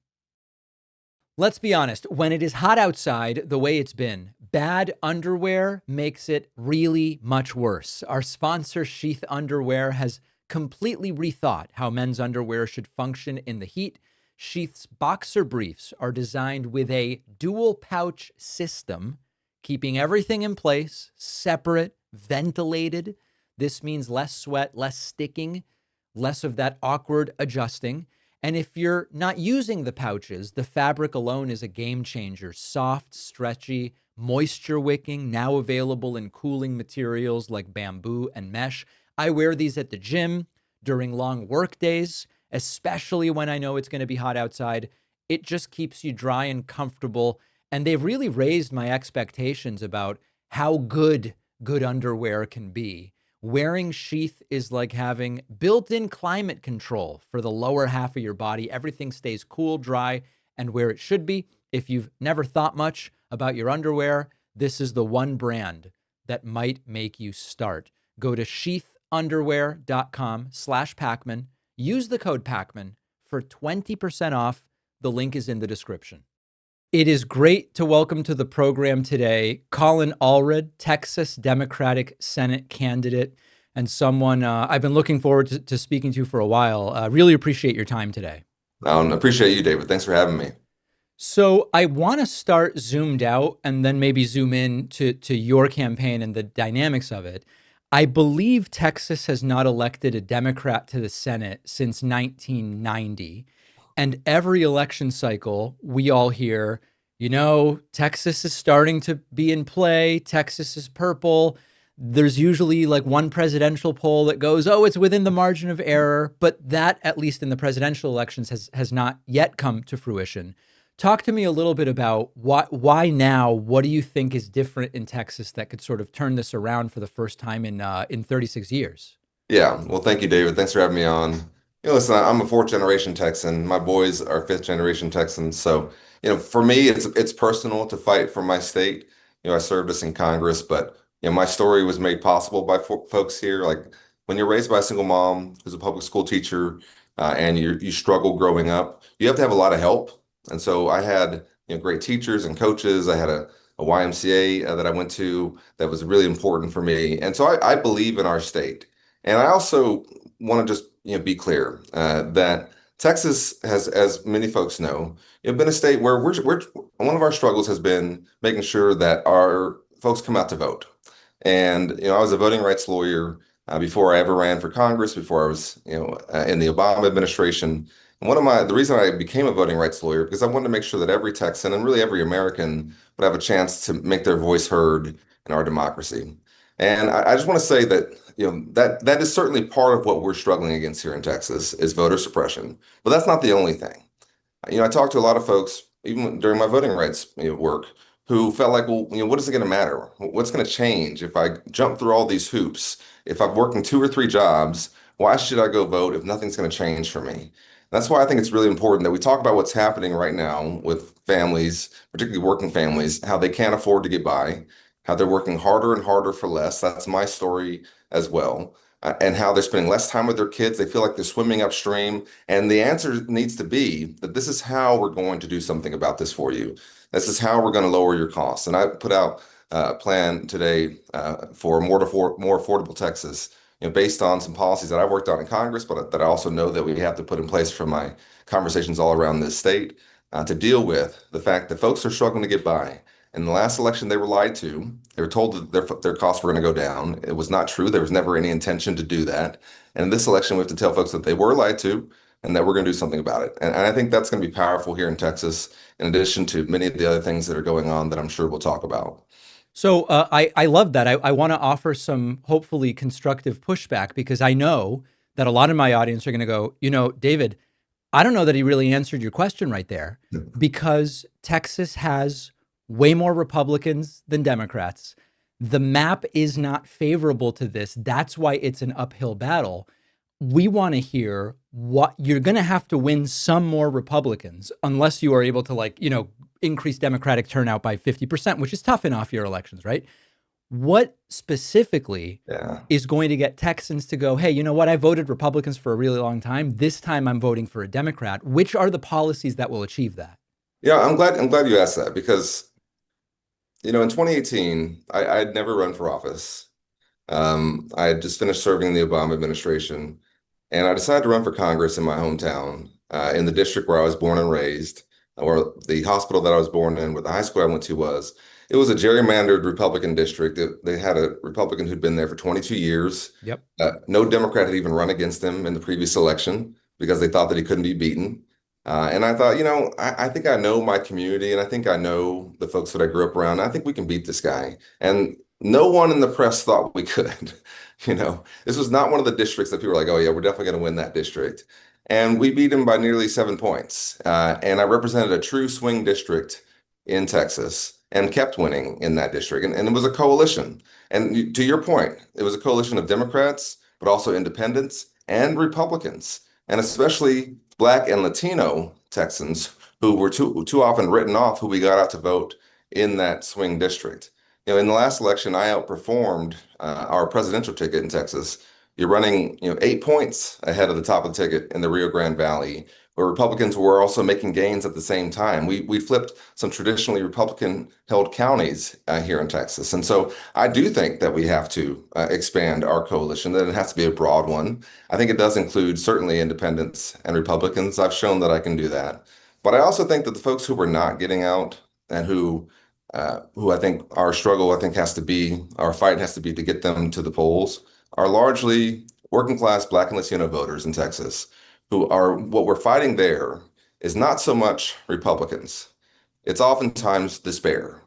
Let's be honest, when it is hot outside the way it's been, bad underwear makes it really much worse. Our sponsor, Sheath Underwear, has completely rethought how men's underwear should function in the heat. Sheath's boxer briefs are designed with a dual pouch system, keeping everything in place, separate, ventilated. This means less sweat, less sticking, less of that awkward adjusting. And if you're not using the pouches, the fabric alone is a game changer. Soft, stretchy, moisture wicking, now available in cooling materials like bamboo and mesh. I wear these at the gym during long work days, especially when I know it's going to be hot outside. It just keeps you dry and comfortable. And they've really raised my expectations about how good underwear can be. Wearing Sheath is like having built-in climate control for the lower half of your body. Everything stays cool, dry, and where it should be. If you've never thought much about your underwear, this is the one brand that might make you start. Go to sheathunderwear.com/Pakman. Use the code Pakman for 20% off. The link is in the description. It is great to welcome to the program today Colin Allred, Texas Democratic Senate candidate, and someone I've been looking forward to speaking to for a while. Really appreciate your time today. Appreciate you, David. Thanks for having me. So I want to start zoomed out and then maybe zoom in to your campaign and the dynamics of it. I believe Texas has not elected a Democrat to the Senate since 1990. And every election cycle, we all hear, Texas is starting to be in play. Texas is purple. There's usually like one presidential poll that goes, it's within the margin of error. But that, at least in the presidential elections, has not yet come to fruition. Talk to me a little bit about why now? What do you think is different in Texas that could sort of turn this around for the first time in 36 years? Yeah, well, thank you, David. Thanks for having me on. Listen, I'm a fourth generation Texan. My boys are fifth generation Texans. So, for me, it's personal to fight for my state. I served us in Congress, but my story was made possible by folks here. Like when you're raised by a single mom who's a public school teacher, and you struggle growing up, you have to have a lot of help. And so I had great teachers and coaches. I had a YMCA that I went to that was really important for me. And so I believe in our state. And I also want to just be clear that Texas has, as many folks know, been a state where we're one of our struggles has been making sure that our folks come out to vote. And I was a voting rights lawyer before I ever ran for Congress, before I was in the Obama administration. And the reason I became a voting rights lawyer because I wanted to make sure that every Texan and really every American would have a chance to make their voice heard in our democracy. And I just want to say that that is certainly part of what we're struggling against here in Texas is voter suppression. But that's not the only thing. I talked to a lot of folks, even during my voting rights work, who felt like, well, what is it going to matter? What's going to change if I jump through all these hoops? If I've worked in 2 or 3 jobs, why should I go vote if nothing's going to change for me? That's why I think it's really important that we talk about what's happening right now with families, particularly working families, how they can't afford to get by, how they're working harder and harder for less. That's my story as well. And how they're spending less time with their kids. They feel like they're swimming upstream. And the answer needs to be that this is how we're going to do something about this for you. This is how we're going to lower your costs. And I put out a plan today for more affordable Texas, based on some policies that I've worked on in Congress, but that I also know that we have to put in place from my conversations all around this state to deal with the fact that folks are struggling to get by. In the last election, they were lied to. They were told that their costs were going to go down. It was not true. There was never any intention to do that. And in this election, we have to tell folks that they were lied to and that we're going to do something about it. And I think that's going to be powerful here in Texas, in addition to many of the other things that are going on that I'm sure we'll talk about. So I love that. I want to offer some hopefully constructive pushback, because I know that a lot of my audience are going to go, David, I don't know that he really answered your question right there, because Texas has way more Republicans than Democrats. The map is not favorable to this. That's why it's an uphill battle. We want to hear what you're going to have to win some more Republicans, unless you are able to increase Democratic turnout by 50%, which is tough in off-year elections, right? What specifically is going to get Texans to go, hey, you know what? I voted Republicans for a really long time. This time I'm voting for a Democrat. Which are the policies that will achieve that? Yeah, I'm glad you asked that, because in 2018, I had never run for office. I had just finished serving in the Obama administration, and I decided to run for Congress in my hometown, in the district where I was born and raised, or the hospital that I was born in, where the high school I went to was. It was a gerrymandered Republican district. They had a Republican who'd been there for 22 years. Yep. No Democrat had even run against him in the previous election because they thought that he couldn't be beaten. And I thought, I think I know my community, and I think I know the folks that I grew up around. I think we can beat this guy. And no one in the press thought we could. This was not one of the districts that people were like, oh yeah, we're definitely going to win that district. And we beat him by nearly 7 points. And I represented a true swing district in Texas and kept winning in that district. And it was a coalition. And to your point, it was a coalition of Democrats, but also independents and Republicans, and especially Black and Latino Texans who were too often written off, who we got out to vote in that swing district. In the last election, I outperformed our presidential ticket in Texas. You're running 8 points ahead of the top of the ticket in the Rio Grande Valley, where Republicans were also making gains at the same time. We flipped some traditionally Republican-held counties here in Texas. And so I do think that we have to expand our coalition, that it has to be a broad one. I think it does include certainly independents and Republicans. I've shown that I can do that. But I also think that the folks who are not getting out, and who I think our fight has to be to get them to the polls, are largely working class Black and Latino voters in Texas, who are, what we're fighting there is not so much Republicans. It's oftentimes despair.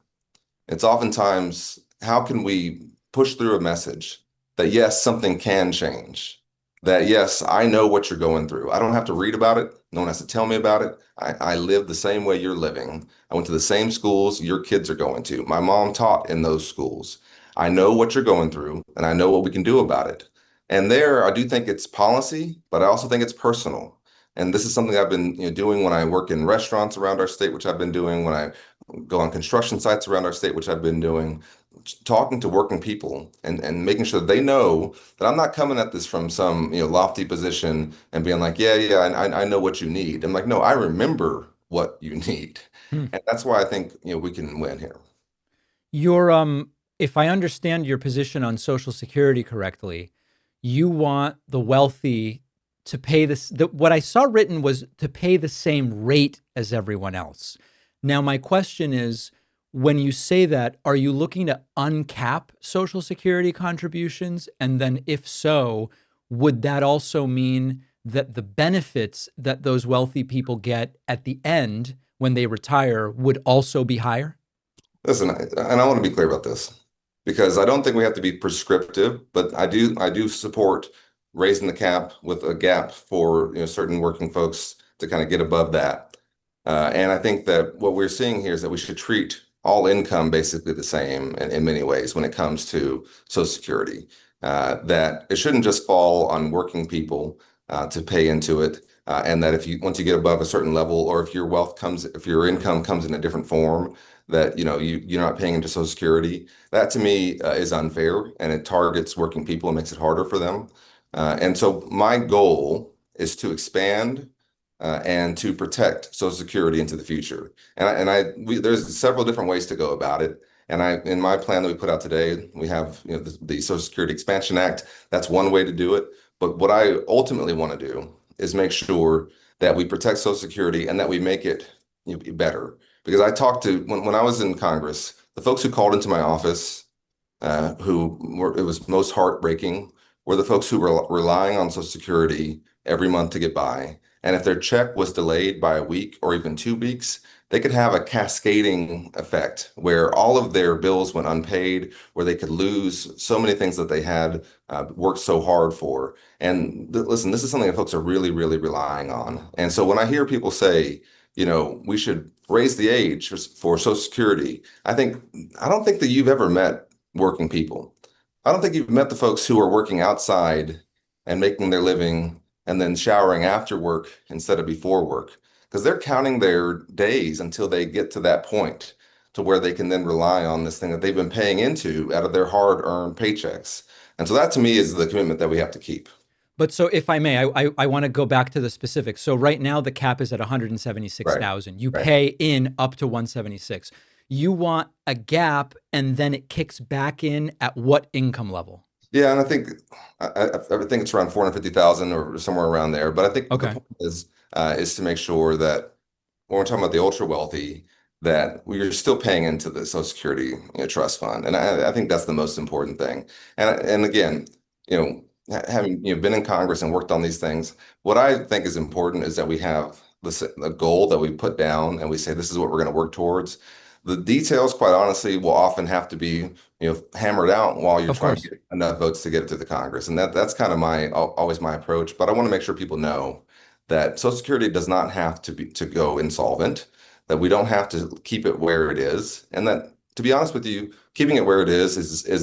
It's oftentimes, how can we push through a message that yes, something can change, that yes, I know what you're going through. I don't have to read about it. No one has to tell me about it. I live the same way you're living. I went to the same schools your kids are going to. My mom taught in those schools. I know what you're going through, and I know what we can do about it. And there, I do think it's policy, but I also think it's personal. And this is something I've been doing when I work in restaurants around our state, which I've been doing, when I go on construction sites around our state, which I've been doing, talking to working people and making sure that they know that I'm not coming at this from some lofty position and being like, I know what you need. I'm like, no, I remember what you need. And that's why I think we can win here. If I understand your position on Social Security correctly, you want the wealthy to pay this. What I saw written was to pay the same rate as everyone else. Now, my question is, when you say that, are you looking to uncap Social Security contributions? And then if so, would that also mean that the benefits that those wealthy people get at the end when they retire would also be higher? Listen, and I want to be clear about this, because I don't think we have to be prescriptive, but I do support raising the cap with a gap for certain working folks to kind of get above that. And I think that what we're seeing here is that we should treat all income basically the same in many ways when it comes to Social Security. that it shouldn't just fall on working people to pay into it. And that once you get above a certain level, or if your income comes in a different form, that you're not paying into Social Security. That to me is unfair, and it targets working people and makes it harder for them. And so my goal is to expand and to protect Social Security into the future. There's several different ways to go about it. And in my plan that we put out today, we have the Social Security Expansion Act. That's one way to do it. But what I ultimately want to do is make sure that we protect Social Security and that we make it better. Because I talked to, when I was in Congress, the folks who called into my office, it was most heartbreaking, were the folks who were relying on Social Security every month to get by. And if their check was delayed by a week or even 2 weeks, they could have a cascading effect where all of their bills went unpaid, where they could lose so many things that they had worked so hard for. And listen, this is something that folks are really, really relying on. And so when I hear people say, we should raise the age for Social Security, I don't think that you've ever met working people. I don't think you've met the folks who are working outside and making their living and then showering after work instead of before work, because they're counting their days until they get to that point to where they can then rely on this thing that they've been paying into out of their hard-earned paychecks. And so that to me is the commitment that we have to keep. But so if I may, I want to go back to the specifics. So right now the cap is at 176,000. You pay in up to 176. You want a gap, and then it kicks back in at what income level? Yeah, and I think it's around 450,000 or somewhere around there. But I think the point is to make sure that when we're talking about the ultra wealthy, that we're still paying into the Social Security trust fund, and I think that's the most important thing. And again, having been in Congress and worked on these things, what I think is important is that we have a goal that we put down and we say this is what we're going to work towards. The details, quite honestly, will often have to be hammered out while you're trying to get enough votes to get it to the Congress, and that's kind of always my approach. But I want to make sure people know that Social Security does not have to go insolvent, that we don't have to keep it where it is, and that, to be honest with you, keeping it where it is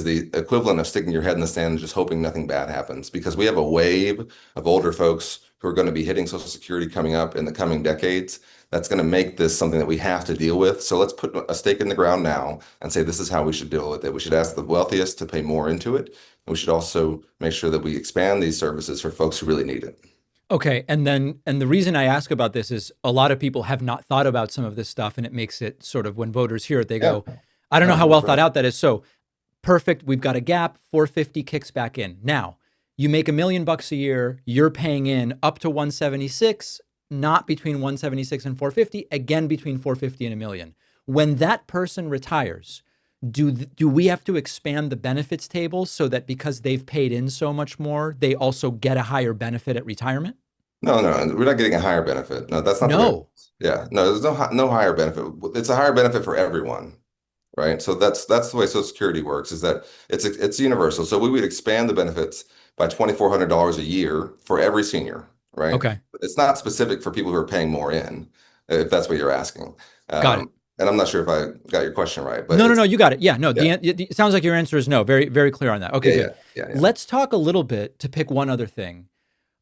the equivalent of sticking your head in the sand and just hoping nothing bad happens, because we have a wave of older folks who are going to be hitting Social Security coming up in the coming decades. That's going to make this something that we have to deal with. So let's put a stake in the ground now and say this is how we should deal with it. We should ask the wealthiest to pay more into it. And we should also make sure that we expand these services for folks who really need it. Okay. And the reason I ask about this is a lot of people have not thought about some of this stuff, and it makes it sort of, when voters hear it, they go, I don't know how well thought out that is. So perfect. We've got a gap. 450 kicks back in. Now you make $1 million a year. You're paying in up to 176, not between 176 and 450, again, between 450 and $1 million. When that person retires, do we have to expand the benefits table so that because they've paid in so much more, they also get a higher benefit at retirement? No, we're not getting a higher benefit. No, that's not. No. Yeah, no, there's no higher benefit. It's a higher benefit for everyone, right? So that's the way Social Security works, is that it's universal. So we would expand the benefits by $2,400 a year for every senior, right? Okay. It's not specific for people who are paying more in, if that's what you're asking. Got it. And I'm not sure if I got your question right, but no, you got it. Yeah, no, it sounds like your answer is no. Very, very clear on that. Okay, good. Yeah. Let's talk a little bit, to pick one other thing,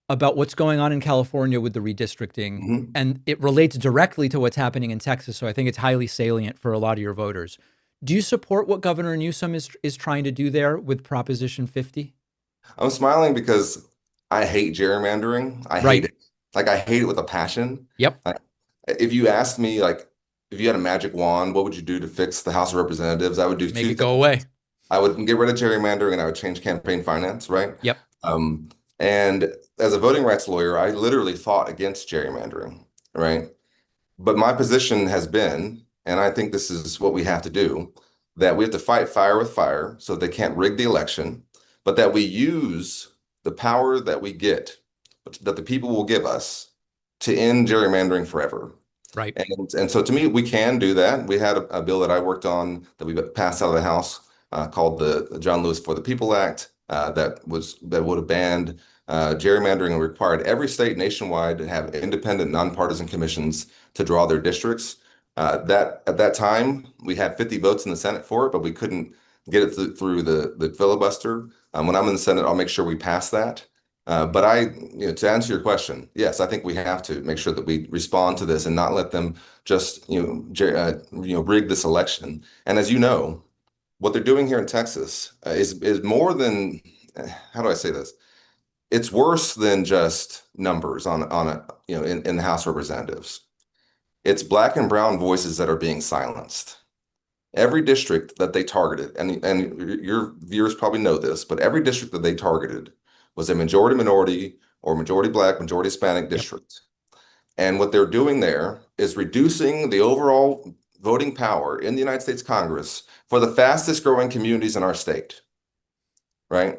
about what's going on in California with the redistricting, and it relates directly to what's happening in Texas. So I think it's highly salient for a lot of your voters. Do you support what Governor Newsom is trying to do there with Proposition 50? I'm smiling because I hate gerrymandering. I hate it. I hate it with a passion. Yep. If you asked me, if you had a magic wand, what would you do to fix the House of Representatives? I would do Make it go away. I would get rid of gerrymandering, and I would change campaign finance, right? Yep. And as a voting rights lawyer, I literally fought against gerrymandering, right? But my position has been, and I think this is what we have to do, that we have to fight fire with fire so they can't rig the election, but that we use the power that we get, that the people will give us, to end gerrymandering forever. Right. And so to me, we can do that. We had a bill that I worked on that we passed out of the House called the John Lewis for the People Act that would have banned gerrymandering and required every state nationwide to have independent, nonpartisan commissions to draw their districts. That at that time, we had 50 votes in the Senate for it, but we couldn't get it through the filibuster. When I'm in the Senate, I'll make sure we pass that. But to answer your question, yes, I think we have to make sure that we respond to this and not let them just, rig this election. And as you know, what they're doing here in Texas is more than, how do I say this? It's worse than just numbers in the House of Representatives. It's Black and brown voices that are being silenced. Every district that they targeted, and your viewers probably know this, but every district that they targeted was a majority minority or majority Black, majority Hispanic district. And what they're doing there is reducing the overall voting power in the United States Congress for the fastest growing communities in our state, right?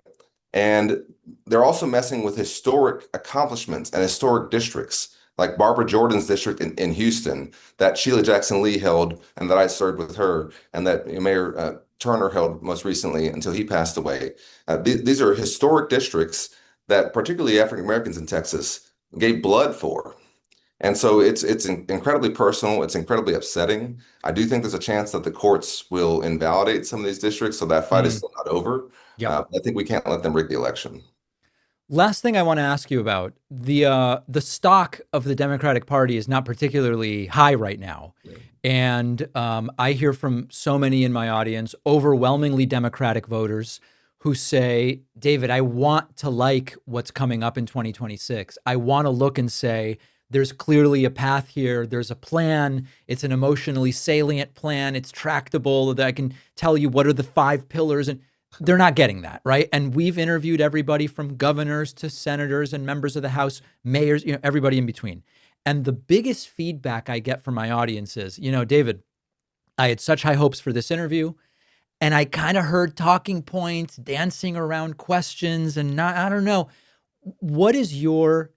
And they're also messing with historic accomplishments and historic districts, like Barbara Jordan's district in Houston that Sheila Jackson Lee held and that I served with her, and that Mayor Turner held most recently until he passed away. These are historic districts that particularly African Americans in Texas gave blood for. And so it's incredibly personal. It's incredibly upsetting. I do think there's a chance that the courts will invalidate some of these districts, so that fight is still not over. I think we can't let them rig the election. Last thing I want to ask you about, the stock of the Democratic Party is not particularly high right now. And I hear from so many in my audience, overwhelmingly Democratic voters, who say, David, I want to like what's coming up in 2026. I want to look and say, there's clearly a path here. There's a plan. It's an emotionally salient plan. It's tractable, that I can tell you what are the 5 pillars. And they're not getting that, right? And we've interviewed everybody from governors to senators and members of the House, mayors, everybody in between. And the biggest feedback I get from my audience is, David, I had such high hopes for this interview, and I kind of heard talking points, dancing around questions, and I don't know. What is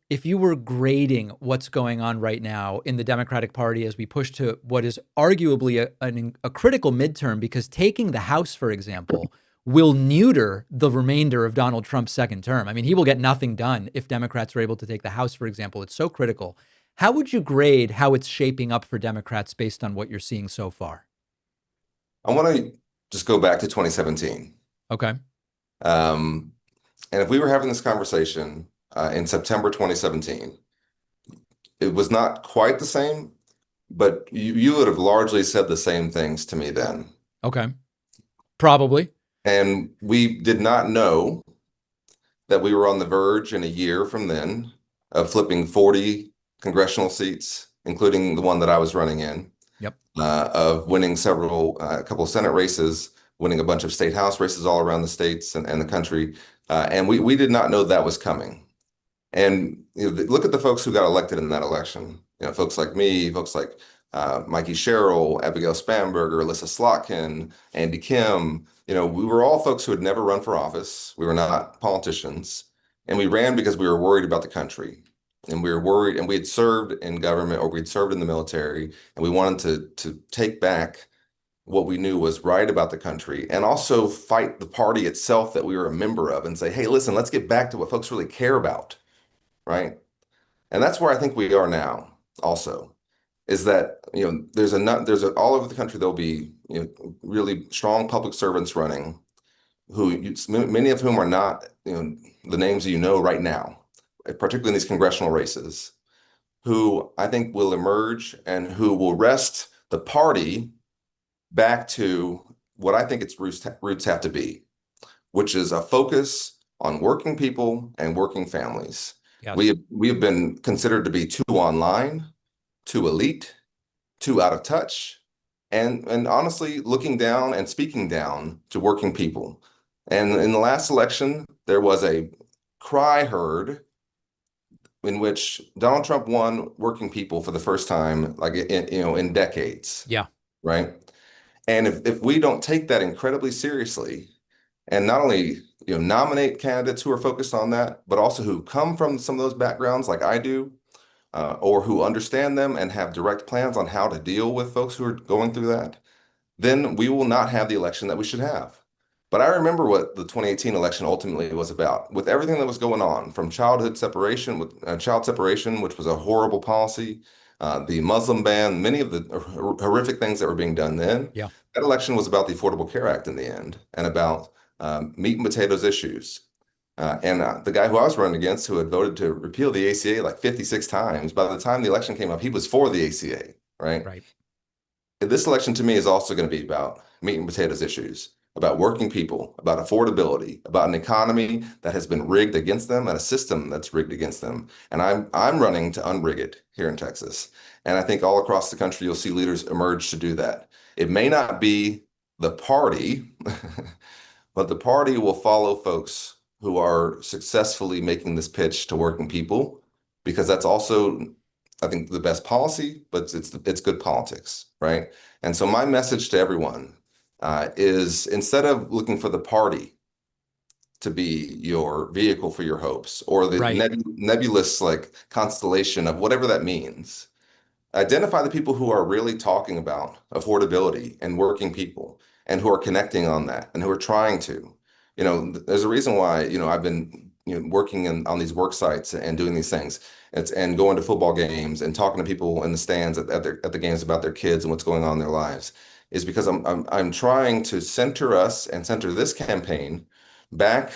if you were grading what's going on right now in the Democratic Party as we push to what is arguably a critical midterm, because taking the House, for example, will neuter the remainder of Donald Trump's second term. I mean, he will get nothing done if Democrats are able to take the House, for example. It's so critical. How would you grade how it's shaping up for Democrats based on what you're seeing so far? I want to just go back to 2017. Okay. And if we were having this conversation in September 2017, it was not quite the same, but you would have largely said the same things to me then. Okay. Probably. And we did not know that we were on the verge in a year from then of flipping 40 congressional seats, including the one that I was running in, of winning a couple of Senate races, winning a bunch of state House races all around the states and the country. And we did not know that was coming. And look at the folks who got elected in that election. Folks like me, folks like Mikey Sherrill, Abigail Spanberger, Alyssa Slotkin, Andy Kim. We were all folks who had never run for office. We were not politicians. And we ran because we were worried about the country. And we were worried, and we had served in government or we'd served in the military, and we wanted to take back what we knew was right about the country, and also fight the party itself that we were a member of and say, hey, listen, let's get back to what folks really care about, right? And that's where I think we are now also, is that, there's all over the country, there'll be, really strong public servants running many of whom are not, the names right now, particularly in these congressional races, who I think will emerge and who will wrest the party back to what I think its roots have to be, which is a focus on working people and working families. Yes. We have been considered to be too online, too elite, too out of touch, and honestly looking down and speaking down to working people. And in the last election, there was a cry heard in which Donald Trump won working people for the first time, like in decades. Yeah. Right. And if we don't take that incredibly seriously, and not only nominate candidates who are focused on that, but also who come from some of those backgrounds like I do, or who understand them and have direct plans on how to deal with folks who are going through that, then we will not have the election that we should have. But I remember what the 2018 election ultimately was about, with everything that was going on, from child separation, which was a horrible policy, the Muslim ban, many of the horrific things that were being done then. Yeah. That election was about the Affordable Care Act in the end, and about meat and potatoes issues. The guy who I was running against, who had voted to repeal the ACA like 56 times, by the time the election came up, he was for the ACA, right? Right. This election to me is also going to be about meat and potatoes issues, about working people, about affordability, about an economy that has been rigged against them and a system that's rigged against them. And I'm running to unrig it here in Texas. And I think all across the country, you'll see leaders emerge to do that. It may not be the party, but the party will follow folks who are successfully making this pitch to working people, because that's also, I think, the best policy, but it's good politics, right? And so my message to everyone is, instead of looking for the party to be your vehicle for your hopes, or the Right. nebulous like constellation of whatever that means, identify the people who are really talking about affordability and working people, and who are connecting on that, and who are trying to. There's a reason why, I've been, working on these work sites and doing these things, and going to football games and talking to people in the stands at the games about their kids and what's going on in their lives, is because I'm trying to center us and center this campaign back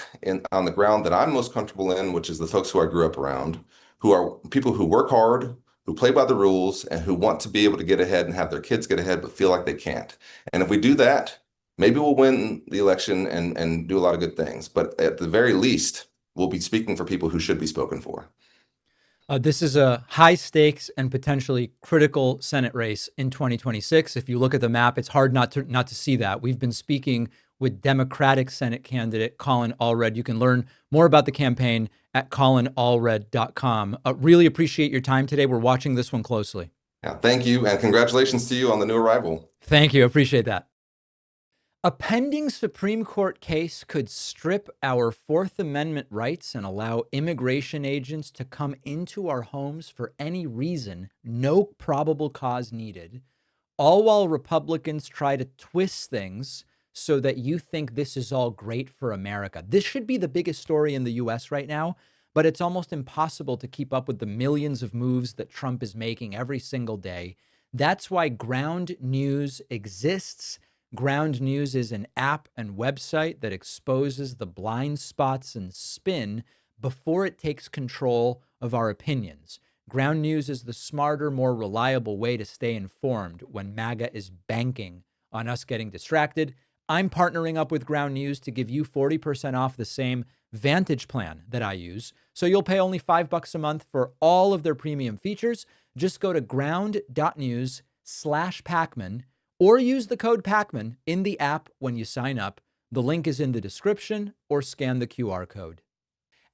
on the ground that I'm most comfortable in, which is the folks who I grew up around, who are people who work hard, who play by the rules, and who want to be able to get ahead and have their kids get ahead, but feel like they can't. And if we do that, maybe we'll win the election and do a lot of good things. But at the very least, we'll be speaking for people who should be spoken for. This is a high stakes and potentially critical Senate race in 2026. If you look at the map, it's hard not to see that. We've been speaking with Democratic Senate candidate Colin Allred. You can learn more about the campaign at colinallred.com. Really appreciate your time today. We're watching this one closely. Yeah, thank you, and congratulations to you on the new arrival. Thank you. Appreciate that. A pending Supreme Court case could strip our Fourth Amendment rights and allow immigration agents to come into our homes for any reason, no probable cause needed, all while Republicans try to twist things so that you think this is all great for America. This should be the biggest story in the U.S. right now, but it's almost impossible to keep up with the millions of moves that Trump is making every single day. That's why Ground News exists. Ground News is an app and website that exposes the blind spots and spin before it takes control of our opinions. Ground News is the smarter, more reliable way to stay informed when MAGA is banking on us getting distracted. I'm partnering up with Ground News to give you 40% off the same Vantage plan that I use. So you'll pay only $5 a month for all of their premium features. Just go to ground.news/Pakman or use the code Pakman in the app when you sign up. The link is in the description, or scan the QR code.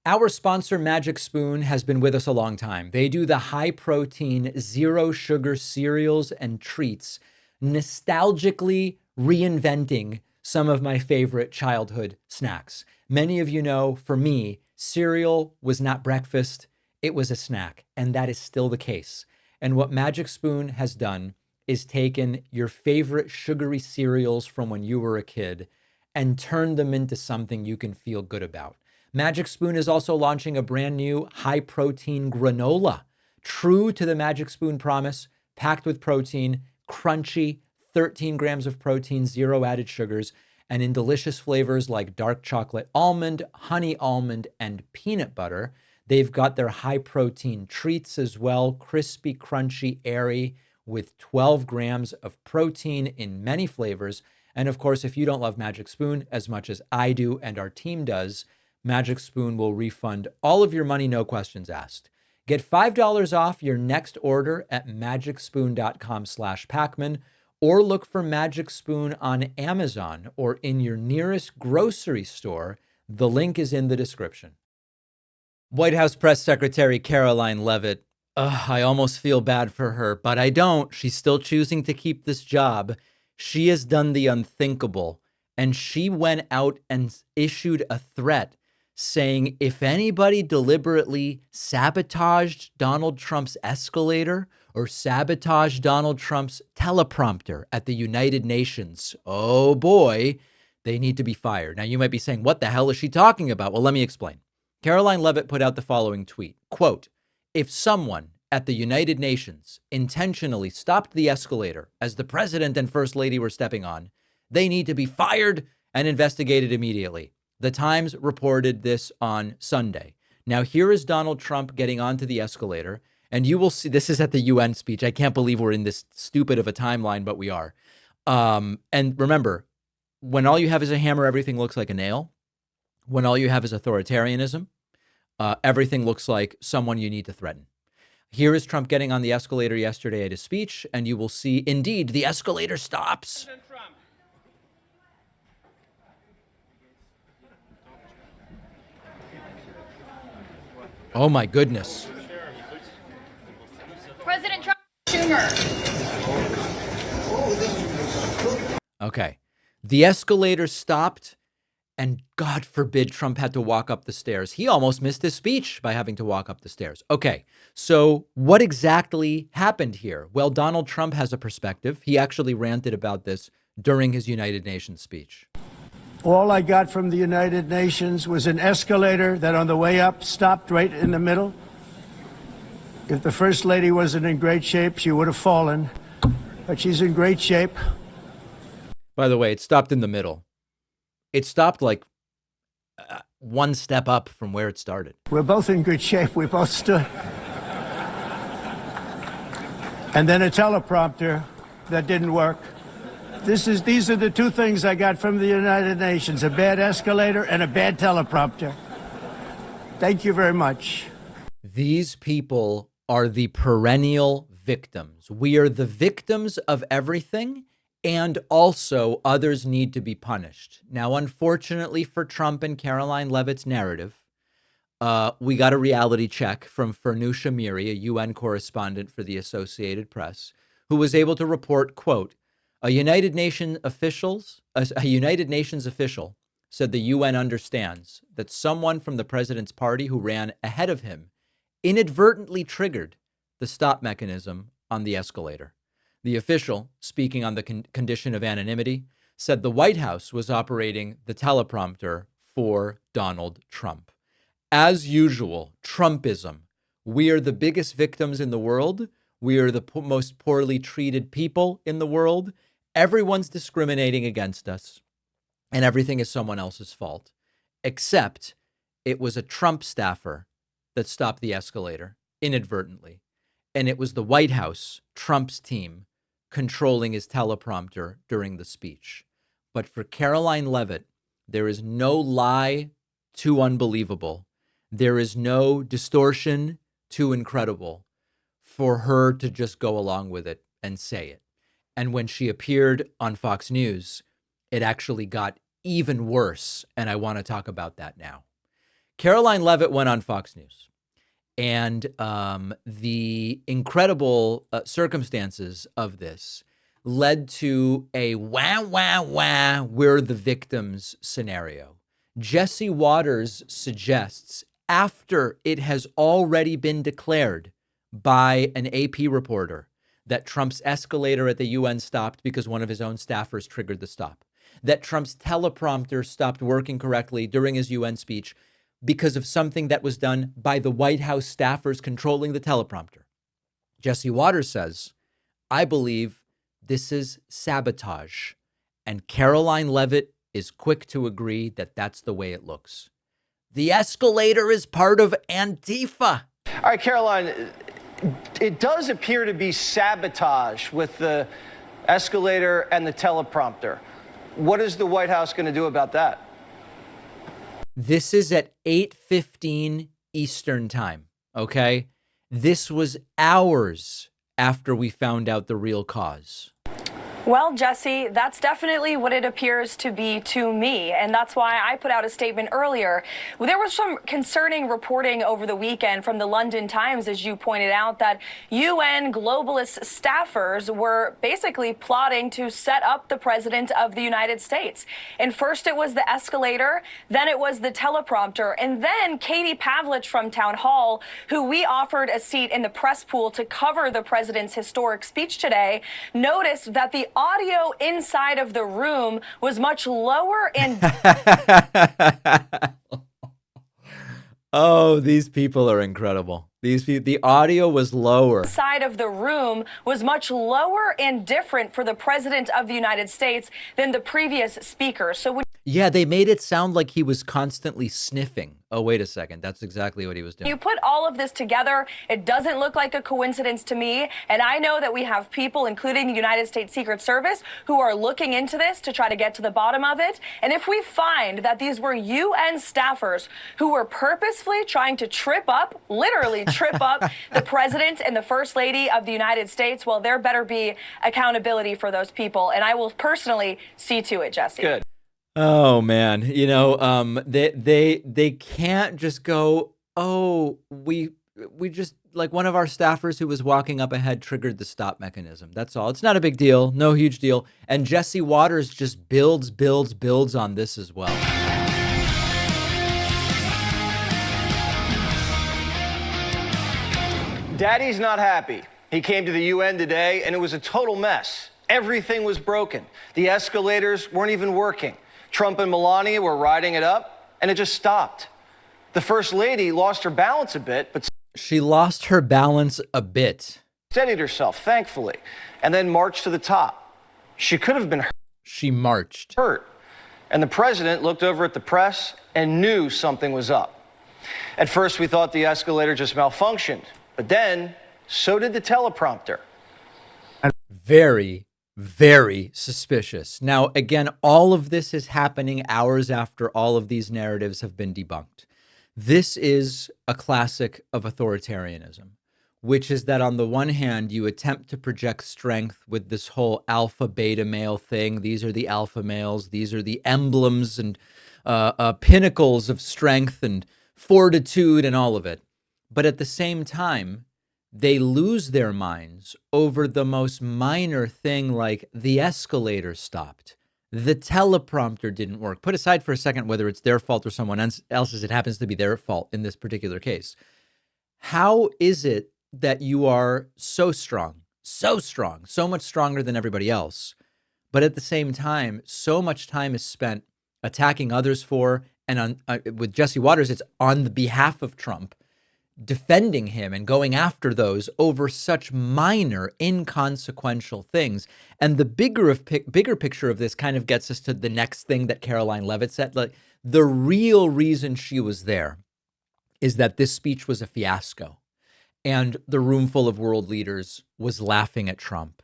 Our sponsor, Magic Spoon, has been with us a long time. They do the high-protein, zero-sugar cereals and treats, nostalgically reinventing some of my favorite childhood snacks. Many of you know, for me, cereal was not breakfast, it was a snack, and that is still the case. And what Magic Spoon has done is taken your favorite sugary cereals from when you were a kid and turned them into something you can feel good about. Magic Spoon is also launching a brand new high-protein granola, true to the Magic Spoon promise, packed with protein, crunchy, 13 grams of protein, 0 added sugars, and in delicious flavors like dark chocolate almond, honey almond, and peanut butter. They've got their high-protein treats as well, crispy, crunchy, airy, with 12 grams of protein in many flavors. And of course, if you don't love Magic Spoon as much as I do and our team does, Magic Spoon will refund all of your money, no questions asked. Get $5 off your next order at magicspoon.com/Pakman, or look for Magic Spoon on Amazon or in your nearest grocery store. The link is in the description. White House Press Secretary Caroline Leavitt. I almost feel bad for her, but I don't. She's still choosing to keep this job. She has done the unthinkable, and she went out and issued a threat saying if anybody deliberately sabotaged Donald Trump's escalator or sabotaged Donald Trump's teleprompter at the United Nations, oh boy, they need to be fired. Now, you might be saying, what the hell is she talking about? Well, let me explain. Caroline Leavitt put out the following tweet, quote, "If someone, at the United Nations intentionally stopped the escalator as the president and first lady were stepping on, they need to be fired and investigated immediately. The Times reported this on Sunday. Now, here is Donald Trump getting onto the escalator, and you will see, this is at the UN speech. I can't believe we're in this stupid of a timeline, but we are. And remember, when all you have is a hammer, everything looks like a nail. When all you have is authoritarianism, everything looks like someone you need to threaten. Here is Trump getting on the escalator yesterday at his speech, and you will see, indeed, the escalator stops. Oh, my goodness. President Trump, Schumer. Okay. The escalator stopped, and God forbid Trump had to walk up the stairs. He almost missed his speech by having to walk up the stairs. Okay, so what exactly happened here? Well, Donald Trump has a perspective. He actually ranted about this during his United Nations speech. All I got from the United Nations was an escalator that on the way up stopped right in the middle. If the First Lady wasn't in great shape, she would have fallen. But she's in great shape. By the way, it stopped in the middle. It stopped like one step up from where it started. We're both in good shape. We both stood. And then a teleprompter that didn't work. These are the two things I got from the United Nations, a bad escalator and a bad teleprompter. Thank you very much. These people are the perennial victims. We are the victims of everything, and also others need to be punished. Now, unfortunately for Trump and Caroline Leavitt's narrative, we got a reality check from Farnoosh Amiri, a UN correspondent for the Associated Press, who was able to report, quote, a United Nations official said the UN understands that someone from the president's party who ran ahead of him inadvertently triggered the stop mechanism on the escalator. The official, speaking on the condition of anonymity, said the White House was operating the teleprompter for Donald Trump. As usual, Trumpism. We are the biggest victims in the world. We are the most poorly treated people in the world. Everyone's discriminating against us, and everything is someone else's fault, except it was a Trump staffer that stopped the escalator inadvertently, and it was the White House, Trump's team, controlling his teleprompter during the speech. But for Caroline Leavitt, there is no lie too unbelievable. There is no distortion too incredible for her to just go along with it and say it. And when she appeared on Fox News, it actually got even worse. And I want to talk about that now. Caroline Leavitt went on Fox News. And the incredible circumstances of this led to a we're the victims scenario. Jesse Waters suggests, after it has already been declared by an AP reporter that Trump's escalator at the UN stopped because one of his own staffers triggered the stop, that Trump's teleprompter stopped working correctly during his UN speech because of something that was done by the White House staffers controlling the teleprompter. Jesse Waters says, I believe this is sabotage. And Caroline Leavitt is quick to agree that that's the way it looks. The escalator is part of Antifa. All right, Caroline, it does appear to be sabotage with the escalator and the teleprompter. What is the White House going to do about that? This is at 8:15 Eastern time, okay? This was hours after we found out the real cause. Well, Jesse, that's definitely what it appears to be to me. And that's why I put out a statement earlier. There was some concerning reporting over the weekend from the London Times, as you pointed out, that UN globalist staffers were basically plotting to set up the president of the United States. And first it was the escalator, then it was the teleprompter, and then Katie Pavlich from Town Hall, who we offered a seat in the press pool to cover the president's historic speech today, noticed that the audio inside of the room was much lower and oh, These people are incredible. The audio was lower. Side of the room was much lower and different for the president of the United States than the previous speaker. So when Yeah, they made it sound like he was constantly sniffing. Oh, wait a second. That's exactly what he was doing. you put all of this together, it doesn't look like a coincidence to me. And I know that we have people, including the United States Secret Service, who are looking into this to try to get to the bottom of it. And if we find that these were UN staffers who were purposefully trying to trip up, literally trip up the president and the first lady of the United States, well, there better be accountability for those people. And I will personally see to it, Jesse. Good. Oh man, they can't just go, oh, we just, like, one of our staffers who was walking up ahead triggered the stop mechanism. That's all. It's not a big deal, no huge deal. And Jesse Waters just builds on this as well. Daddy's not happy. He came to the UN today and it was a total mess. Everything was broken. The escalators weren't even working. Trump and Melania were riding it up and it just stopped. The first lady lost her balance a bit, but She lost her balance a bit. steadied herself, thankfully, and then marched to the top. She could have been She marched. hurt. And the president looked over at the press and knew something was up. At first, we thought the escalator just malfunctioned, but then so did the teleprompter. Very, very suspicious. Now, again, all of this is happening hours after all of these narratives have been debunked. This is a classic of authoritarianism, which is that on the one hand, you attempt to project strength with this whole alpha beta male thing. These are the alpha males. These are the emblems and pinnacles of strength and fortitude and all of it. But at the same time, they lose their minds over the most minor thing, like the escalator stopped. The teleprompter didn't work. Put aside for a second whether it's their fault or someone else's, it happens to be their fault in this particular case. How is it that you are so strong, so much stronger than everybody else, but at the same time, so much time is spent attacking others for, and with Jesse Waters, it's on the behalf of Trump, defending him and going after those over such minor, inconsequential things. And the bigger picture of this kind of gets us to the next thing that Caroline Leavitt said. Like, the real reason she was there is that this speech was a fiasco, and the room full of world leaders was laughing at Trump,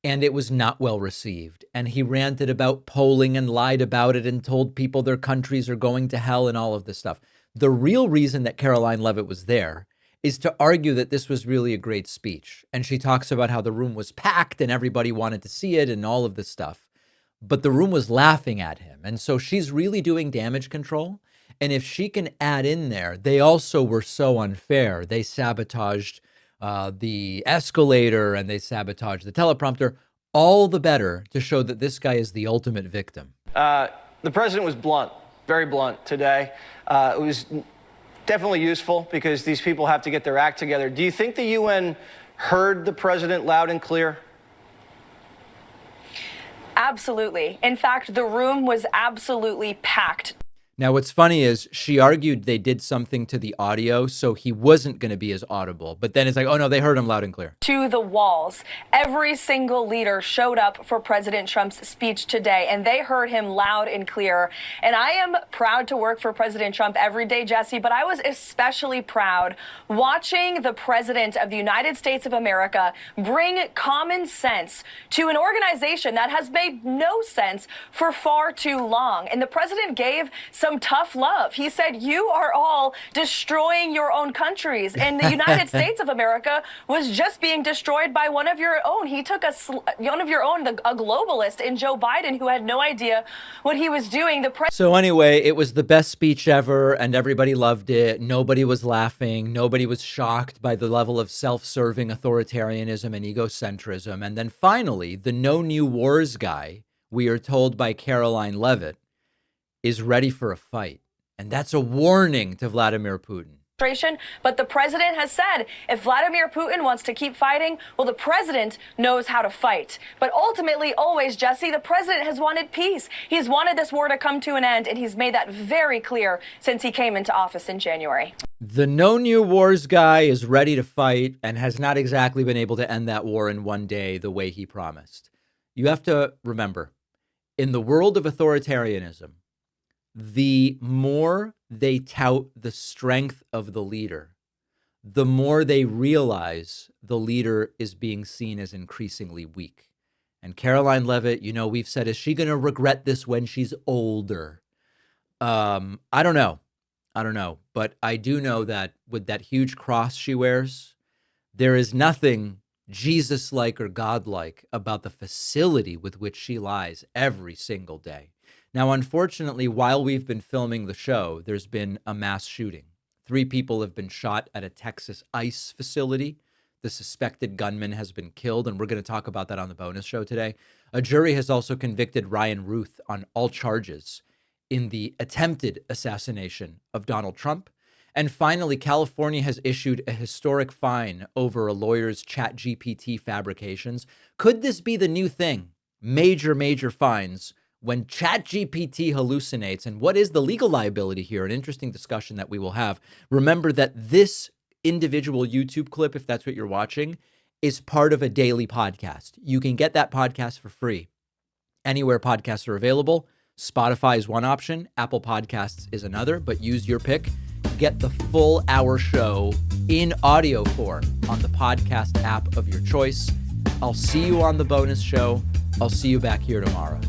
and it was not well received. And he ranted about polling and lied about it and told people their countries are going to hell and all of this stuff. The real reason that Caroline Leavitt was there is to argue that this was really a great speech. And she talks about how the room was packed and everybody wanted to see it and all of this stuff. But the room was laughing at him. And so she's really doing damage control. And if she can add in there, they also were so unfair. They sabotaged the escalator and they sabotaged the teleprompter. All the better to show that this guy is the ultimate victim. The president was blunt, very blunt today. It was definitely useful because these people have to get their act together. Do you think the UN heard the president loud and clear? Absolutely. In fact, the room was absolutely packed. Now, what's funny is she argued they did something to the audio, so he wasn't going to be as audible. But then it's like, oh, no, they heard him loud and clear. To the walls. Every single leader showed up for President Trump's speech today, and they heard him loud and clear. And I am proud to work for President Trump every day, Jesse, but I was especially proud watching the president of the United States of America bring common sense to an organization that has made no sense for far too long. And the president gave some tough love. He said, you are all destroying your own countries. And the United States of America was just being destroyed by one of your own. He took one of your own, a globalist in Joe Biden, who had no idea what he was doing. So anyway, it was the best speech ever and everybody loved it. Nobody was laughing. Nobody was shocked by the level of self-serving authoritarianism and egocentrism. And then finally, the no new wars guy, we are told by Caroline Leavitt, is ready for a fight. And that's a warning to Vladimir Putin. But the president has said if Vladimir Putin wants to keep fighting, well, the president knows how to fight. But ultimately, always, Jesse, the president has wanted peace. He's wanted this war to come to an end, and he's made that very clear since he came into office in January. The no new wars guy is ready to fight and has not exactly been able to end that war in one day the way he promised. You have to remember, in the world of authoritarianism, the more they tout the strength of the leader, the more they realize the leader is being seen as increasingly weak. And Caroline Leavitt, you know, we've said, is she going to regret this when she's older? I don't know. But I do know that with that huge cross she wears, there is nothing Jesus-like or God-like about the facility with which she lies every single day. Now, unfortunately, while we've been filming the show, there's been a mass shooting. 3 people have been shot at a Texas ICE facility. The suspected gunman has been killed, and we're going to talk about that on the bonus show today. A jury has also convicted Ryan Ruth on all charges in the attempted assassination of Donald Trump. And finally, California has issued a historic fine over a lawyer's ChatGPT fabrications. Could this be the new thing? Major fines when ChatGPT hallucinates. And what is the legal liability here? An interesting discussion that we will have. Remember that this individual YouTube clip, if that's what you're watching, is part of a daily podcast. You can get that podcast for free anywhere podcasts are available. Spotify is one option. Apple Podcasts is another, but use your pick. Get the full hour show in audio form on the podcast app of your choice. I'll see you on the bonus show. I'll see you back here tomorrow.